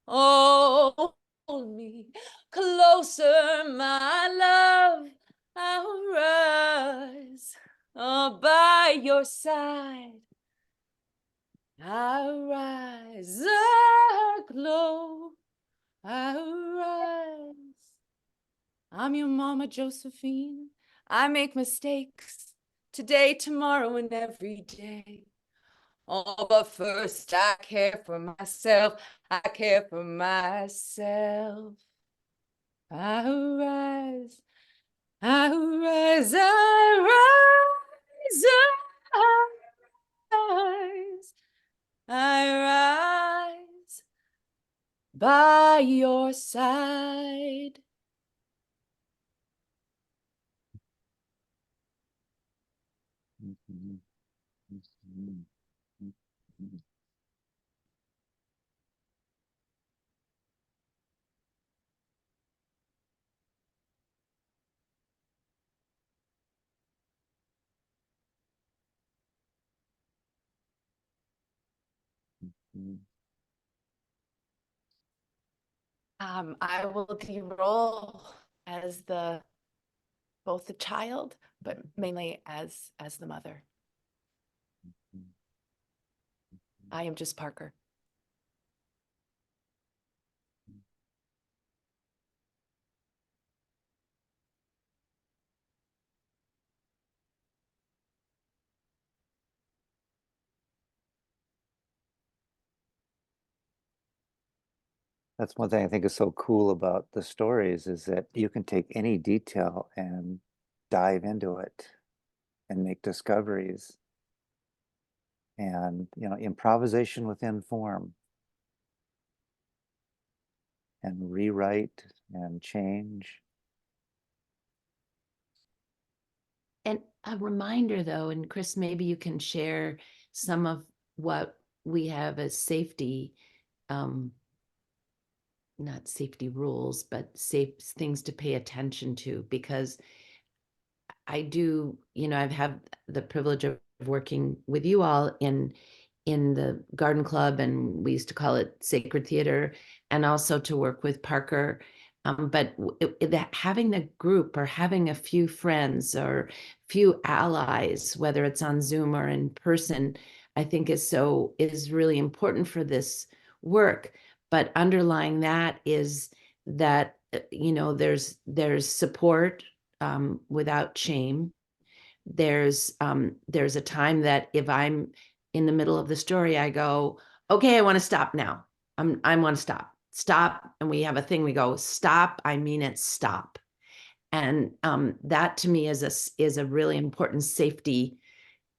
S2: Oh, hold me closer, my love. I'll rise by your side. I rise, I glow, I rise. I'm your mama, Josephine. I make mistakes today, tomorrow, and every day. Oh, but first I care for myself. I care for myself. I rise, I rise, I rise, I rise, I rise by your side. I will de-roll as both the child, but mainly as the mother. I am just Parker.
S21: That's one thing I think is so cool about the stories, is that you can take any detail and dive into it and make discoveries. And, improvisation within form. And rewrite and change.
S6: And a reminder though, and Cris, maybe you can share some of what we have as safety, not safety rules, but safe things to pay attention to, because I do, I've had the privilege of working with you all in the garden club, and we used to call it sacred theater, and also to work with Parker. But that having the group, or having a few friends or few allies, whether it's on Zoom or in person, I think is really important for this work. But underlying that is that, there's support without shame. There's a time that if I'm in the middle of the story, I go, okay, I want to stop now. I want to stop. And we have a thing, we go, stop. I mean it, stop. And that to me is a really important safety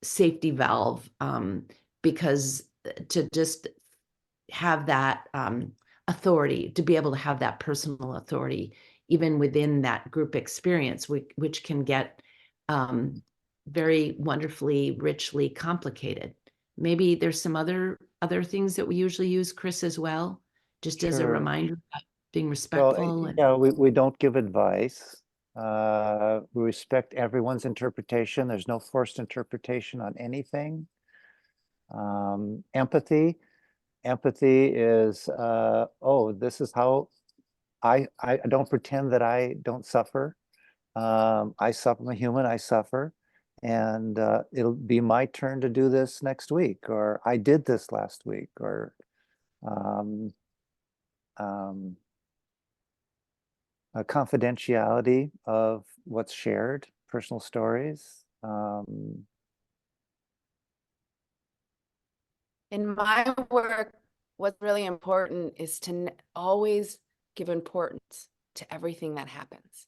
S6: valve, because to just have that authority, to be able to have that personal authority, even within that group experience, which can get very wonderfully, richly complicated. Maybe there's some other things that we usually use, Cris, as well, just as a
S21: Sure.
S6: reminder about being respectful.
S21: Well, yeah, we don't give advice. We respect everyone's interpretation. There's no forced interpretation on anything. Empathy is, this is how I don't pretend that I don't suffer. I suffer, I'm a human, I suffer. And it'll be my turn to do this next week, or I did this last week, or a confidentiality of what's shared, personal stories.
S2: In my work, what's really important is to always give importance to everything that happens.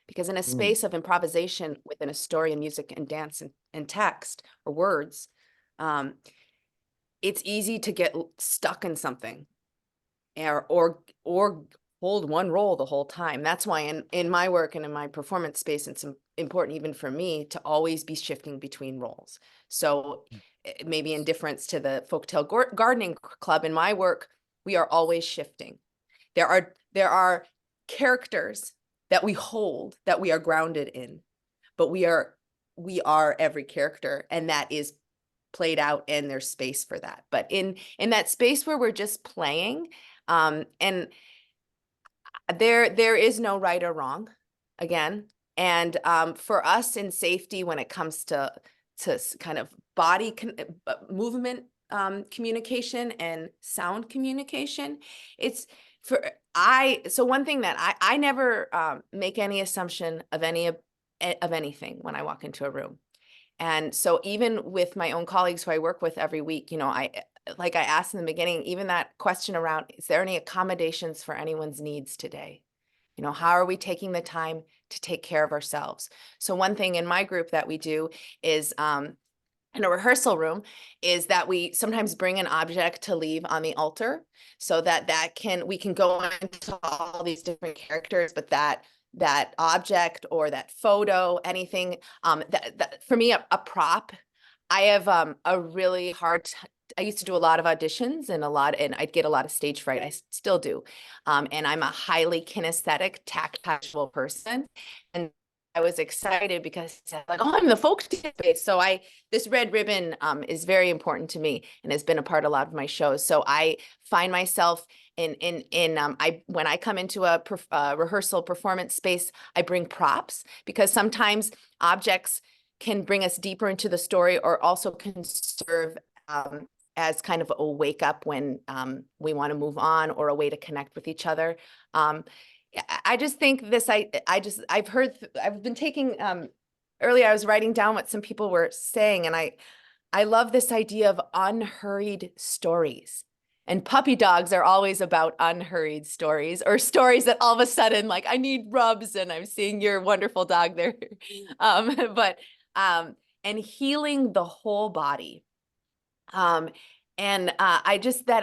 S2: Because in a space of improvisation within a story and music and dance and text or words, it's easy to get stuck in something or hold one role the whole time. That's why in my work and in my performance space, it's important even for me to always be shifting between roles. So maybe in difference to the Folktale Gardening Club, in my work, we are always shifting. There are characters that we hold, that we are grounded in, but we are every character, and that is played out, and there's space for that. But in that space where we're just playing, and there is no right or wrong, again. And for us in safety, when it comes to kind of body movement communication and sound communication, so one thing that I never make any assumption of anything when I walk into a room. And so even with my own colleagues who I work with every week, I asked in the beginning, even that question around, is there any accommodations for anyone's needs today? How are we taking the time to take care of ourselves? So one thing in my group that we do is in a rehearsal room is that we sometimes bring an object to leave on the altar, so that we can go into all these different characters, but that object or that photo, anything that for me, a prop. I have a really hard I used to do a lot of auditions and I'd get a lot of stage fright. I still do. And I'm a highly kinesthetic, tactile person. And I was excited because I like, oh, I'm in the folk space. So this red ribbon is very important to me and has been a part of a lot of my shows. So I find myself when I come into a rehearsal performance space, I bring props because sometimes objects can bring us deeper into the story or also can serve as kind of a wake up when we want to move on or a way to connect with each other. I just think this, I've been taking, earlier I was writing down what some people were saying, and I love this idea of unhurried stories. And puppy dogs are always about unhurried stories or stories that all of a sudden, like, I need rubs and I'm seeing your wonderful dog there. And healing the whole body. That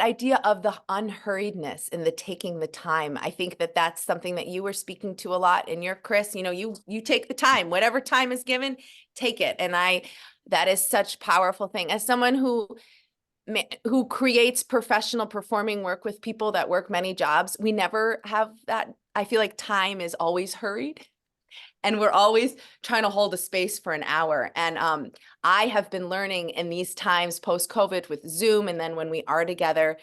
S2: idea of the unhurriedness and the taking the time, I think that that's something that you were speaking to a lot. And you're Cris, you take the time, whatever time is given, take it. And that is such a powerful thing. As someone who creates professional performing work with people that work many jobs, we never have that. I feel like time is always hurried. And we're always trying to hold a space for an hour. And I have been learning in these times post-COVID with Zoom, and then when we are together,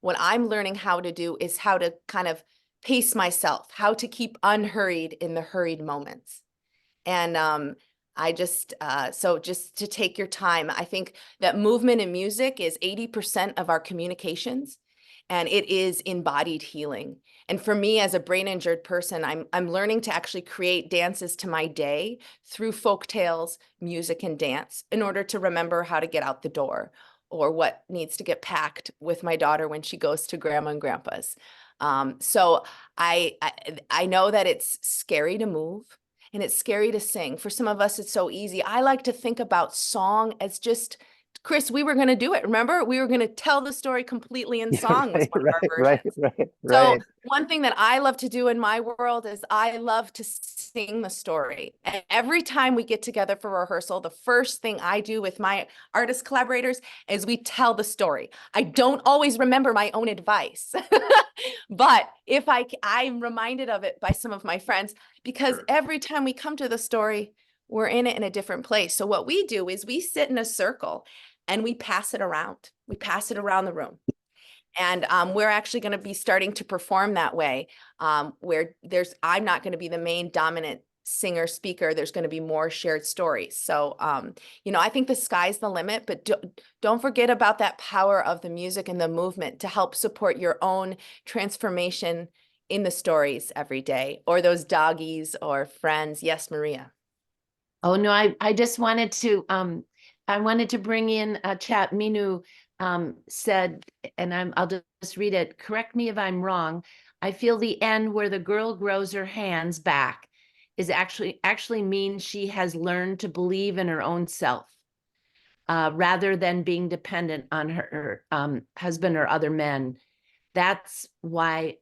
S2: what I'm learning how to do is how to kind of pace myself, how to keep unhurried in the hurried moments. And so just to take your time, I think that movement in music is 80% of our communications, and it is embodied healing. And for me, as a brain injured person, I'm learning to actually create dances to my day through folk tales, music, and dance in order to remember how to get out the door or what needs to get packed with my daughter when she goes to grandma and grandpa's. So I know that it's scary to move and it's scary to sing. For some of us, it's so easy. I like to think about song as just, Cris, we were going to do it. Remember, we were going to tell the story completely in song. Was one of our versions. So one thing that I love to do in my world is I love to sing the story. And every time we get together for rehearsal, the first thing I do with my artist collaborators is we tell the story. I don't always remember my own advice, but if I'm reminded of it by some of my friends, because every time we come to the story, we're in it in a different place. So what we do is we sit in a circle and we pass it around. We pass it around the room. And we're actually going to be starting to perform that way, where I'm not going to be the main dominant singer speaker. There's going to be more shared stories. So, I think the sky's the limit, but don't forget about that power of the music and the movement to help support your own transformation in the stories every day, or those doggies or friends. Yes, Maria.
S6: Oh, no, I just wanted to, I wanted to bring in a chat. Minu said, and I'll just read it. Correct me if I'm wrong. I feel the end where the girl grows her hands back is actually means she has learned to believe in her own self, rather than being dependent on her husband or other men. That's why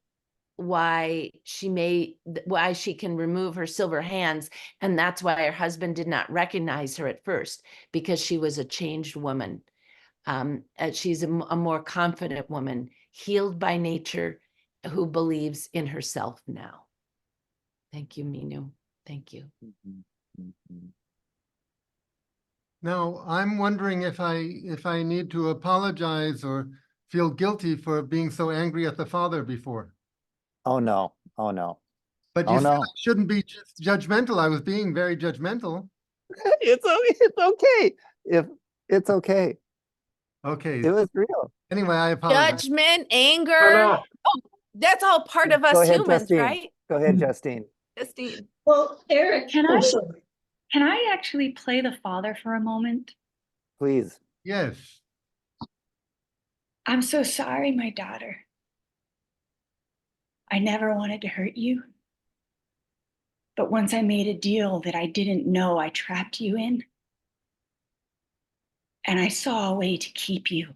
S6: she can remove her silver hands, and that's why her husband did not recognize her at first, because she was a changed woman. She's a more confident woman, healed by nature, who believes in herself now. Thank you, Minu. Thank you.
S3: Now, I'm wondering if I need to apologize or feel guilty for being so angry at the father before.
S21: Oh no. Oh no.
S3: But you said I shouldn't be just judgmental. I was being very judgmental.
S21: It's okay. It's okay.
S3: Okay.
S21: It was real.
S3: Anyway, I apologize.
S2: Judgment, anger. Oh, that's all part of us
S21: Go ahead,
S2: humans,
S21: Justine.
S2: right?
S21: Go ahead, Justine.
S2: Justine.
S9: Well, Eric,
S16: Can I actually play the father for a moment?
S21: Please.
S3: Yes.
S16: I'm so sorry, my daughter. I never wanted to hurt you. But once I made a deal that I didn't know I trapped you in, and I saw a way to keep you,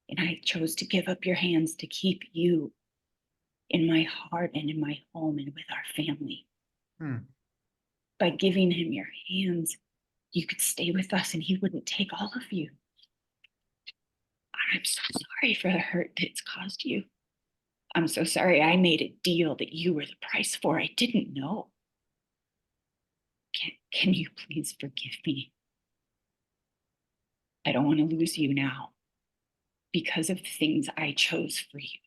S16: and I chose to give up your hands to keep you in my heart and in my home and with our family. By giving him your hands, you could stay with us and he wouldn't take all of you. I'm so sorry for the hurt that it's caused you. I'm so sorry I made a deal that you were the price for. I didn't know. Can you please forgive me? I don't want to lose you now because of things I chose for you.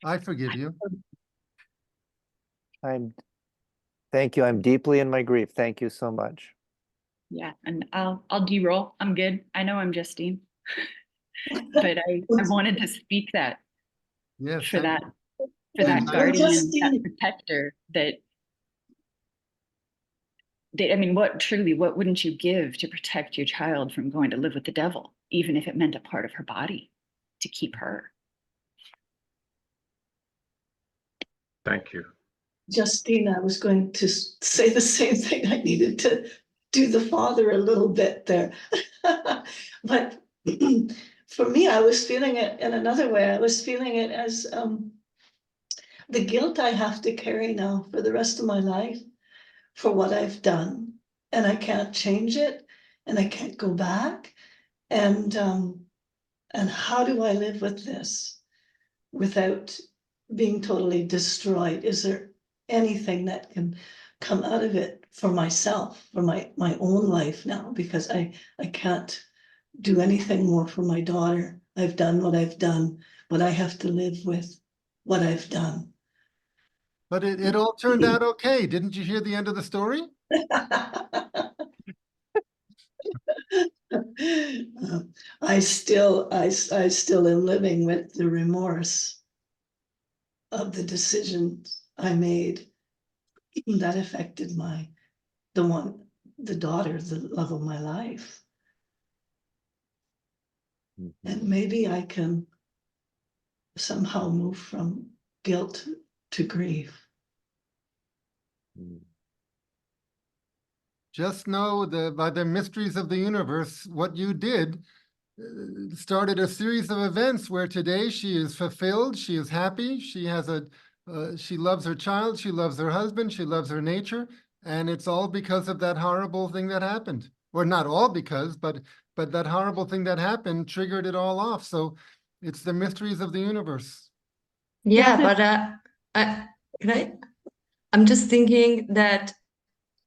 S3: I forgive you.
S21: Thank you. I'm deeply in my grief. Thank you so much.
S16: Yeah, and I'll de-roll. I'm good. I know I'm Justine, but I wanted to speak that
S3: Yes,
S16: for that
S3: Thank you.
S16: guardian, that protector, that I mean, what wouldn't you give to protect your child from going to live with the devil, even if it meant a part of her body to keep her?
S8: Thank you.
S9: Justine, I was going to say the same thing. I needed to do the father a little bit there. But for me, I was feeling it in another way. I was feeling it as the guilt I have to carry now for the rest of my life for what I've done. And I can't change it, and I can't go back. And how do I live with this without being totally destroyed? Is there anything that can come out of it for myself, for my own life now? Because I can't do anything more for my daughter. I've done what I've done, but I have to live with what I've done.
S3: But it all turned out okay. Didn't you hear the end of the story?
S9: I still am living with the remorse of the decisions I made that affected the daughter, the love of my life. And maybe I can somehow move from guilt to grief.
S3: Just know by the mysteries of the universe, what you did started a series of events where today she is fulfilled, she is happy, she loves her child, she loves her husband, she loves her nature, and it's all because of that horrible thing that happened. Or not all because, but that horrible thing that happened triggered it all off. So it's the mysteries of the universe.
S17: Yeah, but right? I'm just thinking that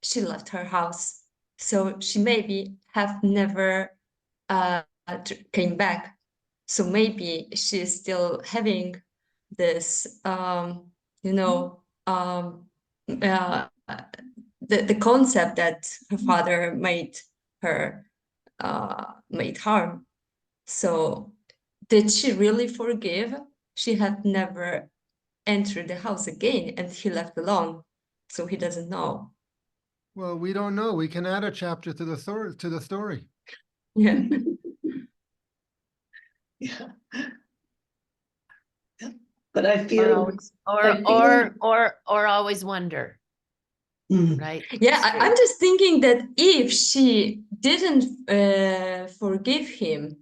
S17: she left her house, so she maybe have never came back. So maybe she is still having this, the concept that her father made her made harm. So did she really forgive? She had never entered the house again, and he left alone, so he doesn't know.
S3: Well, we don't know. We can add a chapter to the story.
S17: Yeah.
S9: Yeah. But I feel
S6: or always wonder. Right?
S17: Yeah, I'm just thinking that if she didn't forgive him,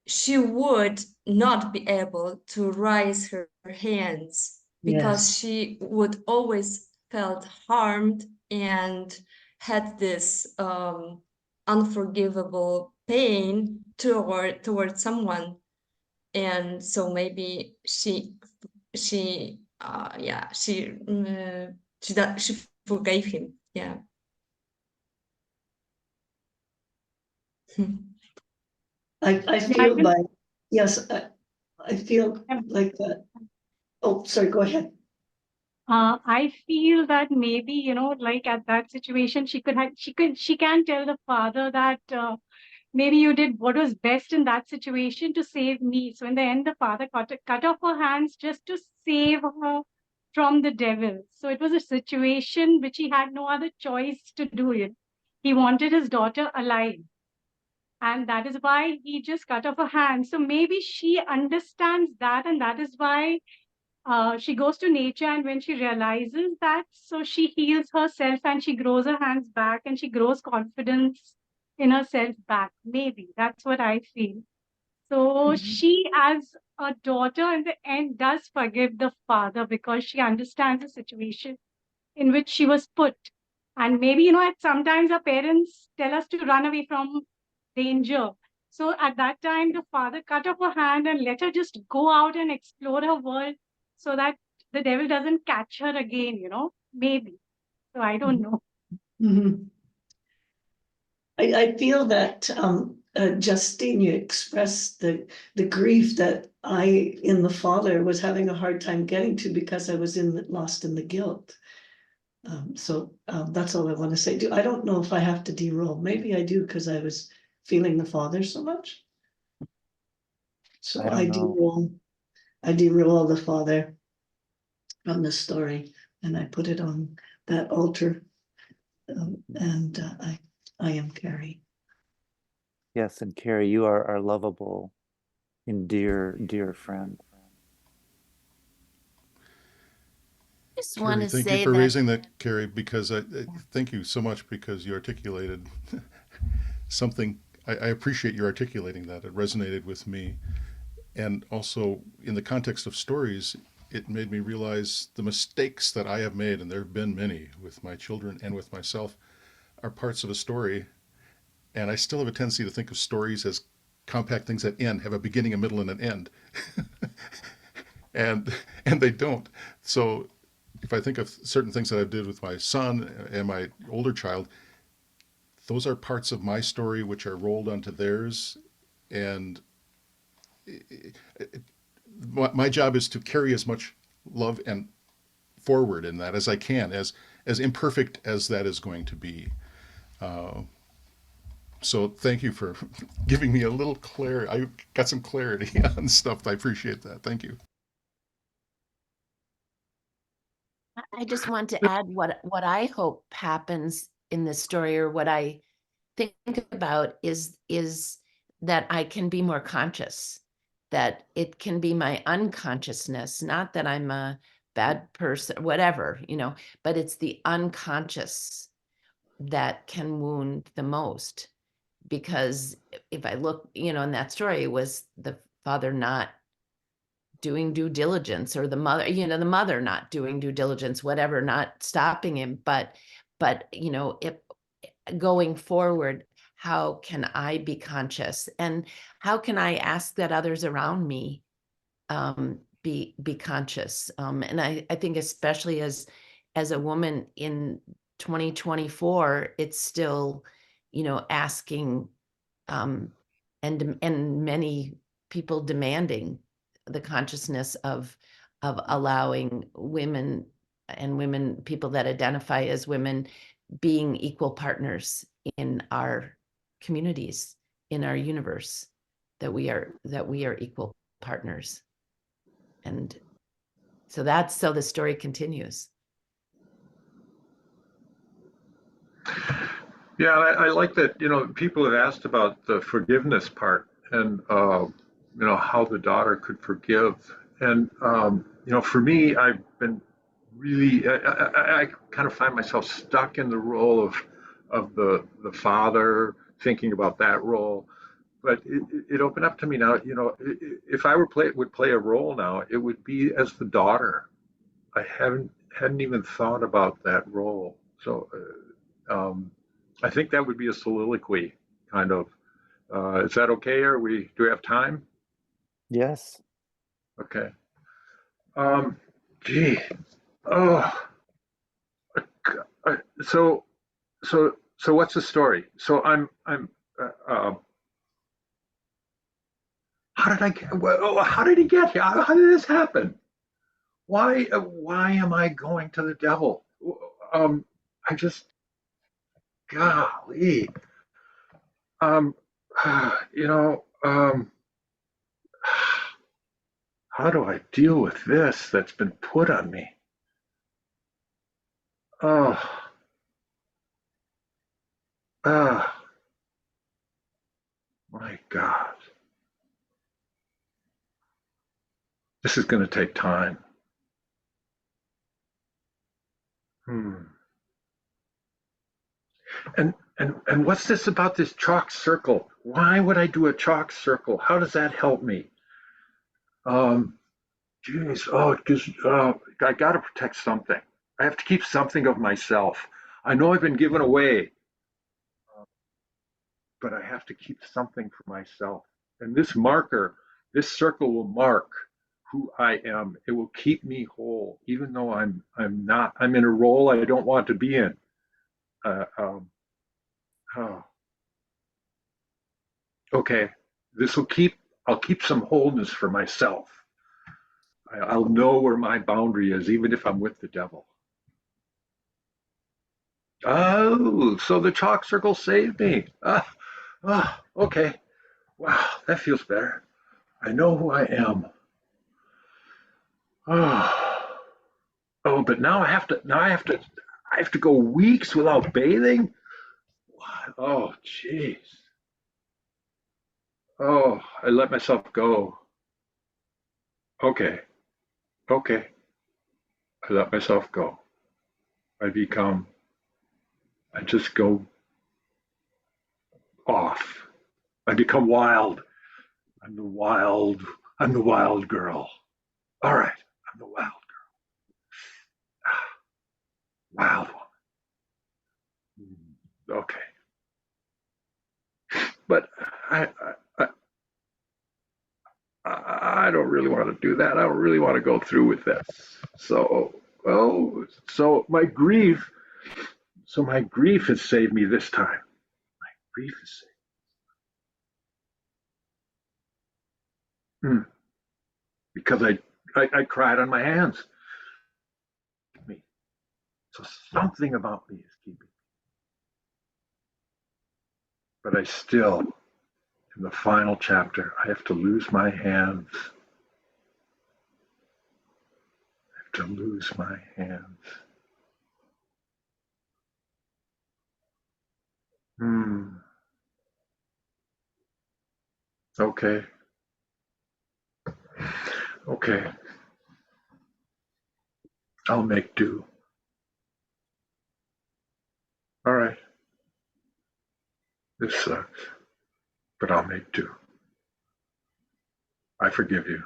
S17: she would not be able to raise her hands because she would always felt harmed and had this unforgivable pain toward someone. And so maybe she forgave him. Yeah.
S9: I feel like, yes, I feel like that. Oh, sorry, go ahead.
S15: I feel that maybe, like at that situation, she can tell the father that maybe you did what was best in that situation to save me. So in the end, the father cut off her hands just to save her from the devil. So it was a situation which he had no other choice to do it. He wanted his daughter alive. And that is why he just cut off her hands. So maybe she understands that, and that is why she goes to nature, and when she realizes that, so she heals herself and she grows her hands back and she grows confidence in herself back. Maybe that's what I feel. So she, as a daughter, in the end, does forgive the father because she understands the situation in which she was put. And maybe, at sometimes our parents tell us to run away from danger. So at that time, the father cut off her hand and let her just go out and explore her world so that the devil doesn't catch her again, maybe. So I don't know.
S9: Mhm. I feel that Justine, you expressed the grief that I, in the father, was having a hard time getting to because I was lost in the guilt. So that's all I want to say. I don't know if I have to de-roll. Maybe I do because I was feeling the father so much. So
S21: I don't know.
S9: I de-roll the father from the story, and I put it on that altar. And I am Carrie.
S21: Yes, and Carrie, you are our lovable and dear, dear friend.
S6: Just want
S7: Carrie,
S6: to
S7: thank you
S6: say
S7: for
S6: that
S7: raising that, Carrie, because I thank you so much because you articulated something. I appreciate you articulating that. It resonated with me. And also, in the context of stories, it made me realize the mistakes that I have made, and there have been many with my children and with myself, are parts of a story. And I still have a tendency to think of stories as compact things that end, have a beginning, a middle, and an end. and they don't. So if I think of certain things that I did with my son and my older child, those are parts of my story which are rolled onto theirs. And my job is to carry as much love and forward in that as I can, as imperfect as that is going to be. So thank you for giving me a little clarity. I got some clarity on stuff. I appreciate that. Thank you.
S6: I just want to add what I hope happens in this story, or what I think about is that I can be more conscious, that it can be my unconsciousness, not that I'm a bad person, whatever, but it's the unconscious that can wound the most. Because if I look, in that story, it was the father not doing due diligence, or the mother, the mother not doing due diligence, whatever, not stopping him. But if going forward, how can I be conscious, and how can I ask that others around me be conscious? And I think especially as a woman in 2024, it's still, asking and many people demanding the consciousness of allowing women and people that identify as women being equal partners in our communities, in our universe, that we are equal partners. And so the story continues.
S8: Yeah, I like that, people have asked about the forgiveness part and, how the daughter could forgive. And, for me, I've been really, I kind of find myself stuck in the role of the father, thinking about that role. But it opened up to me now, if I would play a role now, it would be as the daughter. I hadn't even thought about that role. So, I think that would be a soliloquy, kind of. Is that okay? Do we have time?
S21: Yes.
S8: Okay. Gee. Oh. So what's the story? So how did he get here? How did this happen? Why am I going to the devil? I just, golly. You know, how do I deal with this that's been put on me? Oh, my God. This is going to take time. And what's this about this chalk circle? Why would I do a chalk circle? How does that help me? Geez, I got to protect something. I have to keep something of myself. I know I've been given away, but I have to keep something for myself. And this marker, this circle will mark who I am. It will keep me whole, even though I'm in a role I don't want to be in. Oh. Okay, I'll keep some wholeness for myself. I'll know where my boundary is, even if I'm with the devil. Oh, so the chalk circle saved me. Okay. Wow, that feels better. I know who I am. Oh, but now I have to go weeks without bathing? What? Oh, jeez. Oh, I let myself go. Okay. I let myself go. I just go off. I become wild. I'm the wild girl. All right, I'm the wild girl. Wild woman. Okay. But I don't really want to do that. I don't really want to go through with this. So my grief has saved me this time. My grief has saved me. Because I cried on my hands. So something about me is keeping me. But I still, in the final chapter, I have to lose my hands. I have to lose my hands. Okay. I'll make do. All right. This sucks, but I'll make do. I forgive you.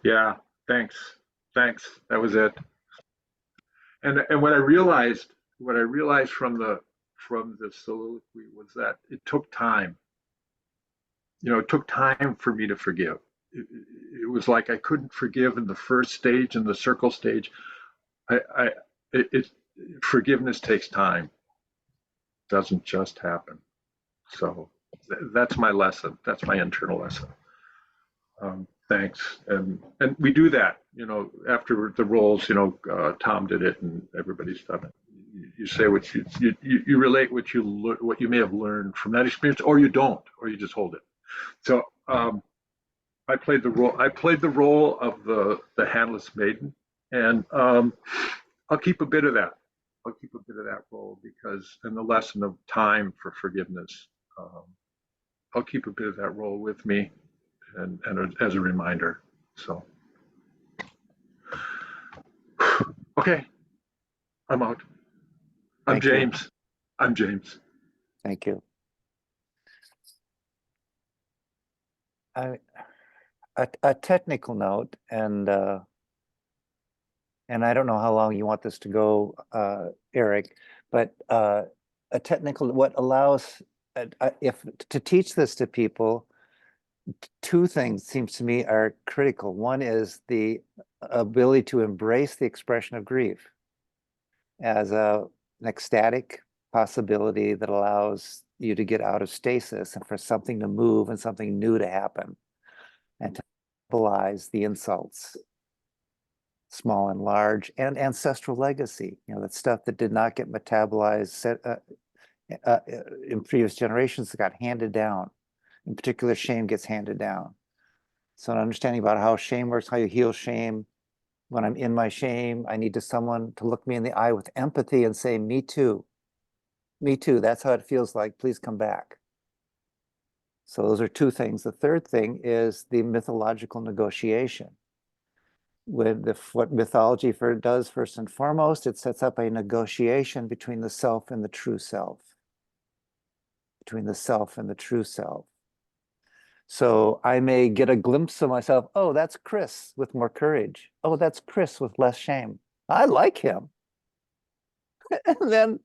S8: Yeah, thanks. That was it. And what I realized from the soliloquy was that it took time. It took time for me to forgive. It was like I couldn't forgive in the first stage, in the circle stage. Forgiveness takes time. It doesn't just happen. So that's my lesson. That's my internal lesson. Thanks. And we do that, after the roles, Tom did it and everybody's done it. You say what you relate what you may have learned from that experience, or you don't, or you just hold it. So I played the role of the Handless Maiden, and I'll keep a bit of that. I'll keep a bit of that role and the lesson of time for forgiveness. I'll keep a bit of that role with me, and as a reminder. So, okay, I'm out. I'm James.
S21: Thank you. A technical note, and I don't know how long you want this to go, Eric, but a technical, what allows, if to teach this to people, two things seems to me are critical. One is the ability to embrace the expression of grief as an ecstatic possibility that allows you to get out of stasis and for something to move and something new to happen, and to stabilize the insults, small and large, and ancestral legacy, that stuff that did not get metabolized in previous generations that got handed down. In particular, shame gets handed down. So an understanding about how shame works, how you heal shame. When I'm in my shame, I need someone to look me in the eye with empathy and say, me too. Me too, that's how it feels like, please come back. So those are two things. The third thing is the mythological negotiation. What mythology does first and foremost, it sets up a negotiation between the self and the true self. Between the self and the true self. So I may get a glimpse of myself. Oh, that's Cris with more courage. Oh, that's Cris with less shame. I like him. And then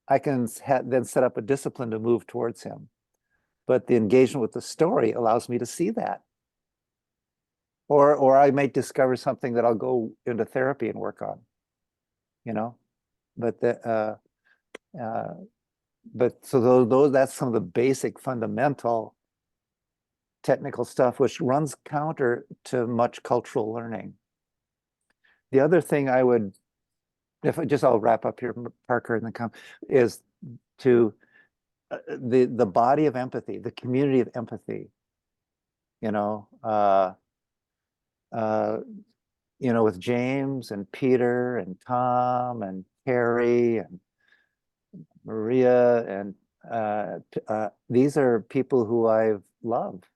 S21: I can then set up a discipline to move towards him. But the engagement with the story allows me to see that. Or I might discover something that I'll go into therapy and work on, you know. But so those that's some of the basic fundamental technical stuff, which runs counter to much cultural learning. The other thing I would, I'll wrap up here, Parker, and then come, is to the body of empathy, the community of empathy. With James and Peter and Tom and Carrie and Maria, and these are people who I've loved,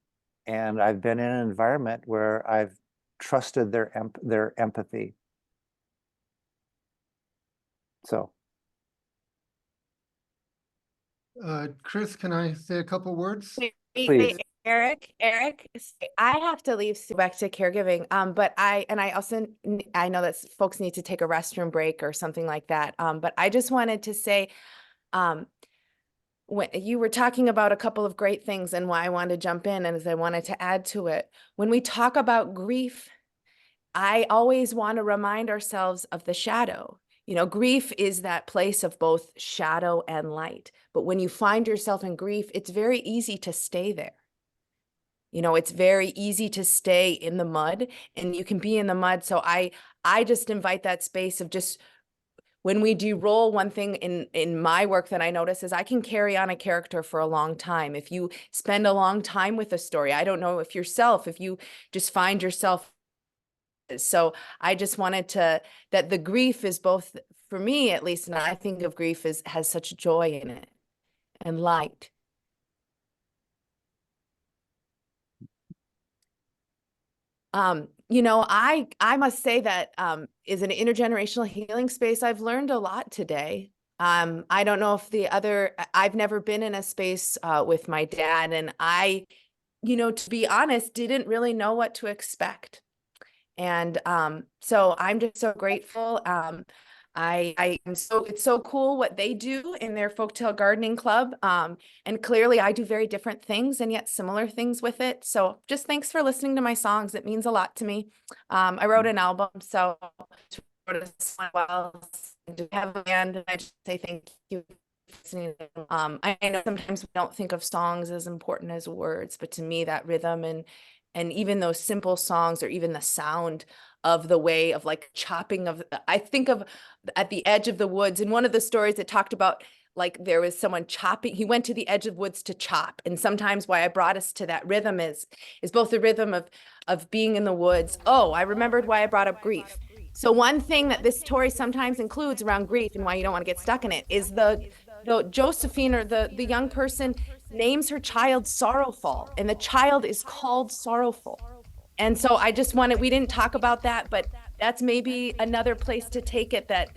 S21: and I've been in an environment where I've trusted their empathy. So,
S3: Cris, can I say a couple words?
S21: Please.
S2: Eric, I have to leave back to caregiving. But I know that folks need to take a restroom break or something like that. But I just wanted to say, when you were talking about a couple of great things and why I wanted to jump in, and as I wanted to add to it, when we talk about grief, I always want to remind ourselves of the shadow. Grief is that place of both shadow and light. But when you find yourself in grief, it's very easy to stay there. It's very easy to stay in the mud, and you can be in the mud. So I just invite that space of just, when we do role, one thing in my work that I notice is I can carry on a character for a long time. If you spend a long time with a story, I don't know if you just find yourself. So I just wanted that the grief is both, for me at least, and I think of grief has such joy in it and light. I must say that is an intergenerational healing space. I've learned a lot today. I don't know if I've never been in a space with my dad, and I, to be honest, didn't really know what to expect. And so I'm just so grateful. It's so cool what they do in their Folktale Gardening Club. And clearly I do very different things and yet similar things with it. So just thanks for listening to my songs. It means a lot to me. I wrote an album, so I wrote a song to have a band, and I just say thank you for listening. I know sometimes we don't think of songs as important as words, but to me that rhythm and even those simple songs, or even the sound of the way of like chopping I think of At the Edge of the Woods. In one of the stories it talked about, like, there was someone chopping, he went to the edge of woods to chop. And sometimes why I brought us to that rhythm is both the rhythm of being in the woods. Oh, I remembered why I brought up grief. So one thing that this story sometimes includes around grief, and why you don't want to get stuck in it, is the Josephine, or the young person, names her child Sorrowful, and the child is called Sorrowful. And so I just we didn't talk about that, but that's maybe another place to take it, that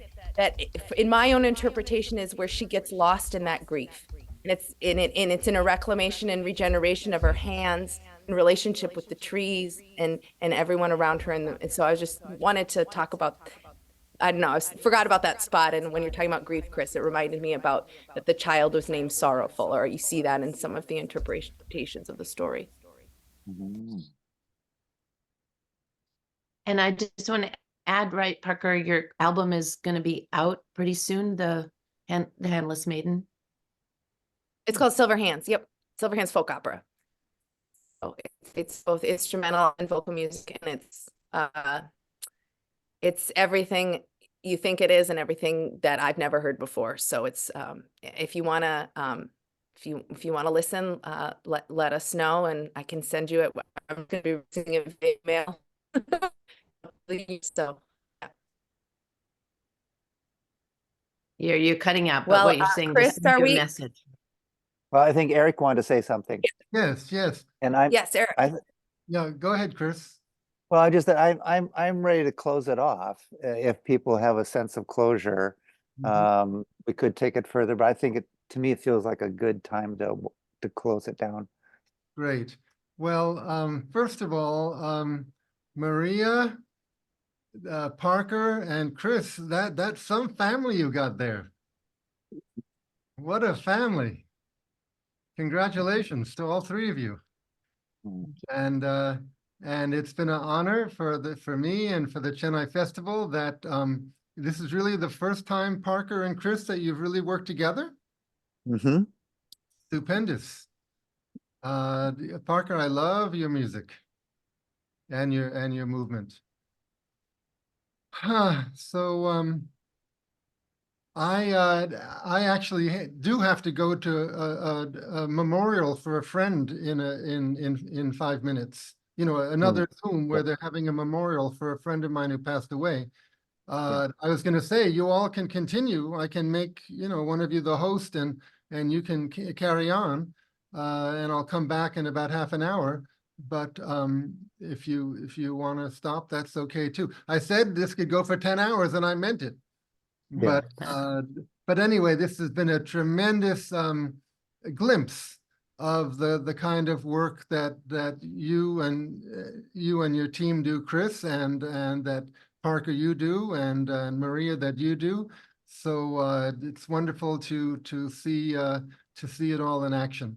S2: in my own interpretation is where she gets lost in that grief. And it's in a reclamation and regeneration of her hands, in relationship with the trees and everyone around her. And so I just wanted to talk about, I don't know, I forgot about that spot. And when you're talking about grief, Cris, it reminded me about that the child was named Sorrowful, or you see that in some of the interpretations of the story.
S21: Mm-hmm.
S6: And I just want to add, right, Parker, your album is going to be out pretty soon, the Handless Maiden.
S2: It's called Silver Hands. Yep. Silver Hands Folk Opera. So it's both instrumental and vocal music, and it's everything you think it is and everything that I've never heard before. So it's if you want to listen, let us know, and I can send you it. I'm going to be receiving it via email. So
S6: you're cutting out, but
S2: well,
S6: what you're saying,
S2: Cris,
S6: just send
S2: are
S6: your
S2: we?
S6: message.
S21: Well, I think Eric wanted to say something.
S3: Yes.
S21: And
S2: yes, Eric.
S3: Yeah, go ahead, Cris.
S21: Well, I'm ready to close it off. If people have a sense of closure, we could take it further, but I think to me, it feels like a good time to close it down.
S3: Great. Well, first of all, Maria, Parker and Cris, that's some family you got there. What a family. Congratulations to all three of you. And it's been an honor for me and for the Chennai Festival that this is really the first time, Parker and Cris, that you've really worked together.
S21: Mm-hmm.
S3: Stupendous. Parker, I love your music and your movement. So I actually do have to go to a memorial for a friend in 5 minutes. You know, another Zoom where they're having a memorial for a friend of mine who passed away. I was going to say, you all can continue. I can make, you know, one of you the host, and you can carry on, and I'll come back in about half an hour. But if you want to stop, that's okay too. I said this could go for 10 hours, and I meant it.
S21: Yeah.
S3: But anyway, this has been a tremendous glimpse of the kind of work that you and your team do, Cris, and that Parker you do, and Maria that you do. So it's wonderful to see it all in action.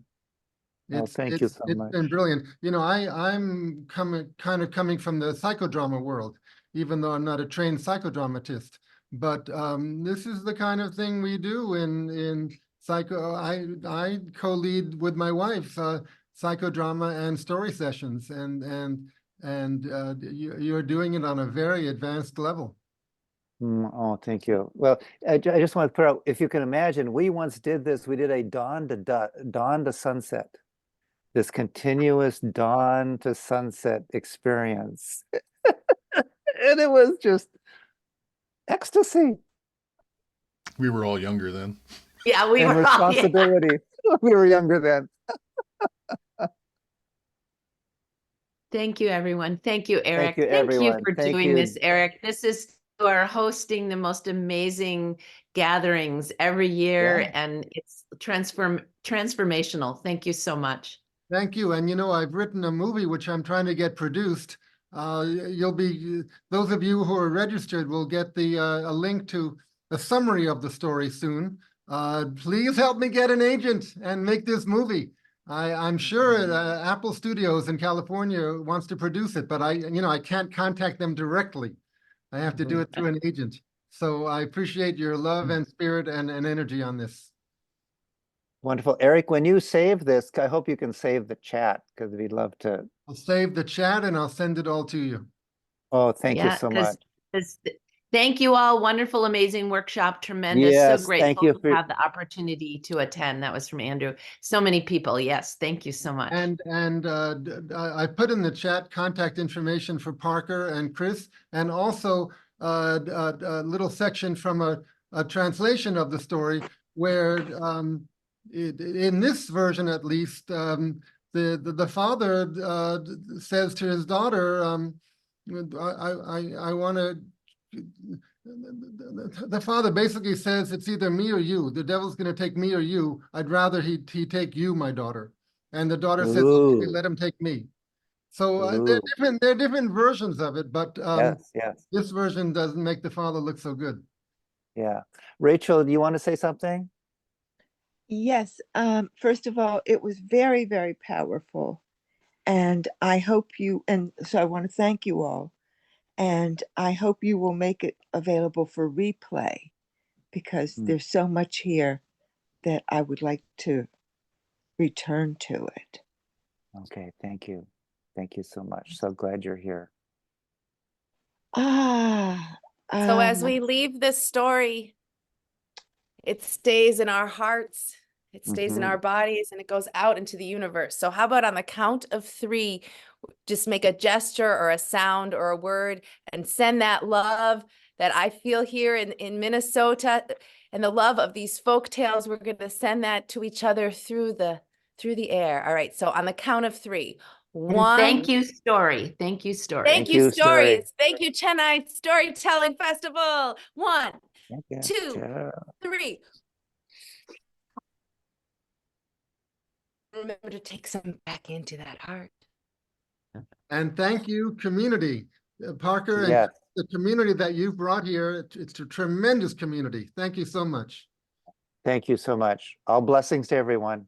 S21: Thank you so much.
S3: It's been brilliant. You know, I'm kind of coming from the psychodrama world, even though I'm not a trained psychodramatist. But this is the kind of thing we do in psycho. I co-lead with my wife psychodrama and story sessions, and you're doing it on a very advanced level.
S21: Oh, thank you. Well, I just want to put out, if you can imagine, we once did this. We did a dawn to sunset, this continuous dawn to sunset experience, and it was just ecstasy.
S7: We were all younger then.
S2: Yeah, we
S21: and
S2: were
S21: responsibility. We were younger then.
S6: Thank you, everyone. Thank you, Eric.
S21: Thank you, everyone.
S6: For
S21: Thank
S6: doing
S21: you.
S6: this, Eric. You are hosting the most amazing gatherings every year, and it's transformational. Thank you so much.
S3: Thank you. And you know, I've written a movie which I'm trying to get produced. Those of you who are registered will get a link to a summary of the story soon. Please help me get an agent and make this movie. I'm sure Apple Studios in California wants to produce it, but I can't contact them directly. I have to do it through an agent. So I appreciate your love and spirit and energy on this.
S21: Wonderful. Eric, when you save this, I hope you can save the chat, because we'd love to.
S3: I'll save the chat and I'll send it all to you.
S21: Oh, thank you so much.
S6: Thank you all. Wonderful, amazing workshop. Tremendous.
S21: Yes,
S6: so grateful
S21: thank you
S6: to have the opportunity to attend. That was from Andrew. So many people. Yes. Thank you so much.
S3: And I put in the chat contact information for Parker and Cris, and also a little section from a translation of the story where in this version, at least, the father says to his daughter, I want to. The father basically says, it's either me or you. The devil's going to take me or you. I'd rather he take you, my daughter. And the daughter says, okay, let him take me. So there are different versions of it, but
S21: yes.
S3: This version doesn't make the father look so good.
S21: Yeah. Rachel, do you want to say something?
S20: Yes. First of all, it was very, very powerful. And I hope so I want to thank you all. And I hope you will make it available for replay, because there's so much here that I would like to return to it.
S21: Okay, thank you. Thank you so much. So glad you're here.
S2: So as we leave this story, it stays in our hearts, it stays in our bodies, and it goes out into the universe. So how about on the count of 3, just make a gesture or a sound or a word and send that love that I feel here in Minnesota, and the love of these folk tales. We're going to send that to each other through the air. All right. So on the count of 3. 1.
S6: Thank you, Story. Thank you, Story.
S2: Thank you, Stories. Thank you, Chennai Storytelling Festival. 1, 2, 3. Remember to take some back into that heart.
S3: And thank you, community. Parker and
S21: Yes.
S3: the community that you've brought here. It's a tremendous community. Thank you so much.
S21: Thank you so much. All blessings to everyone.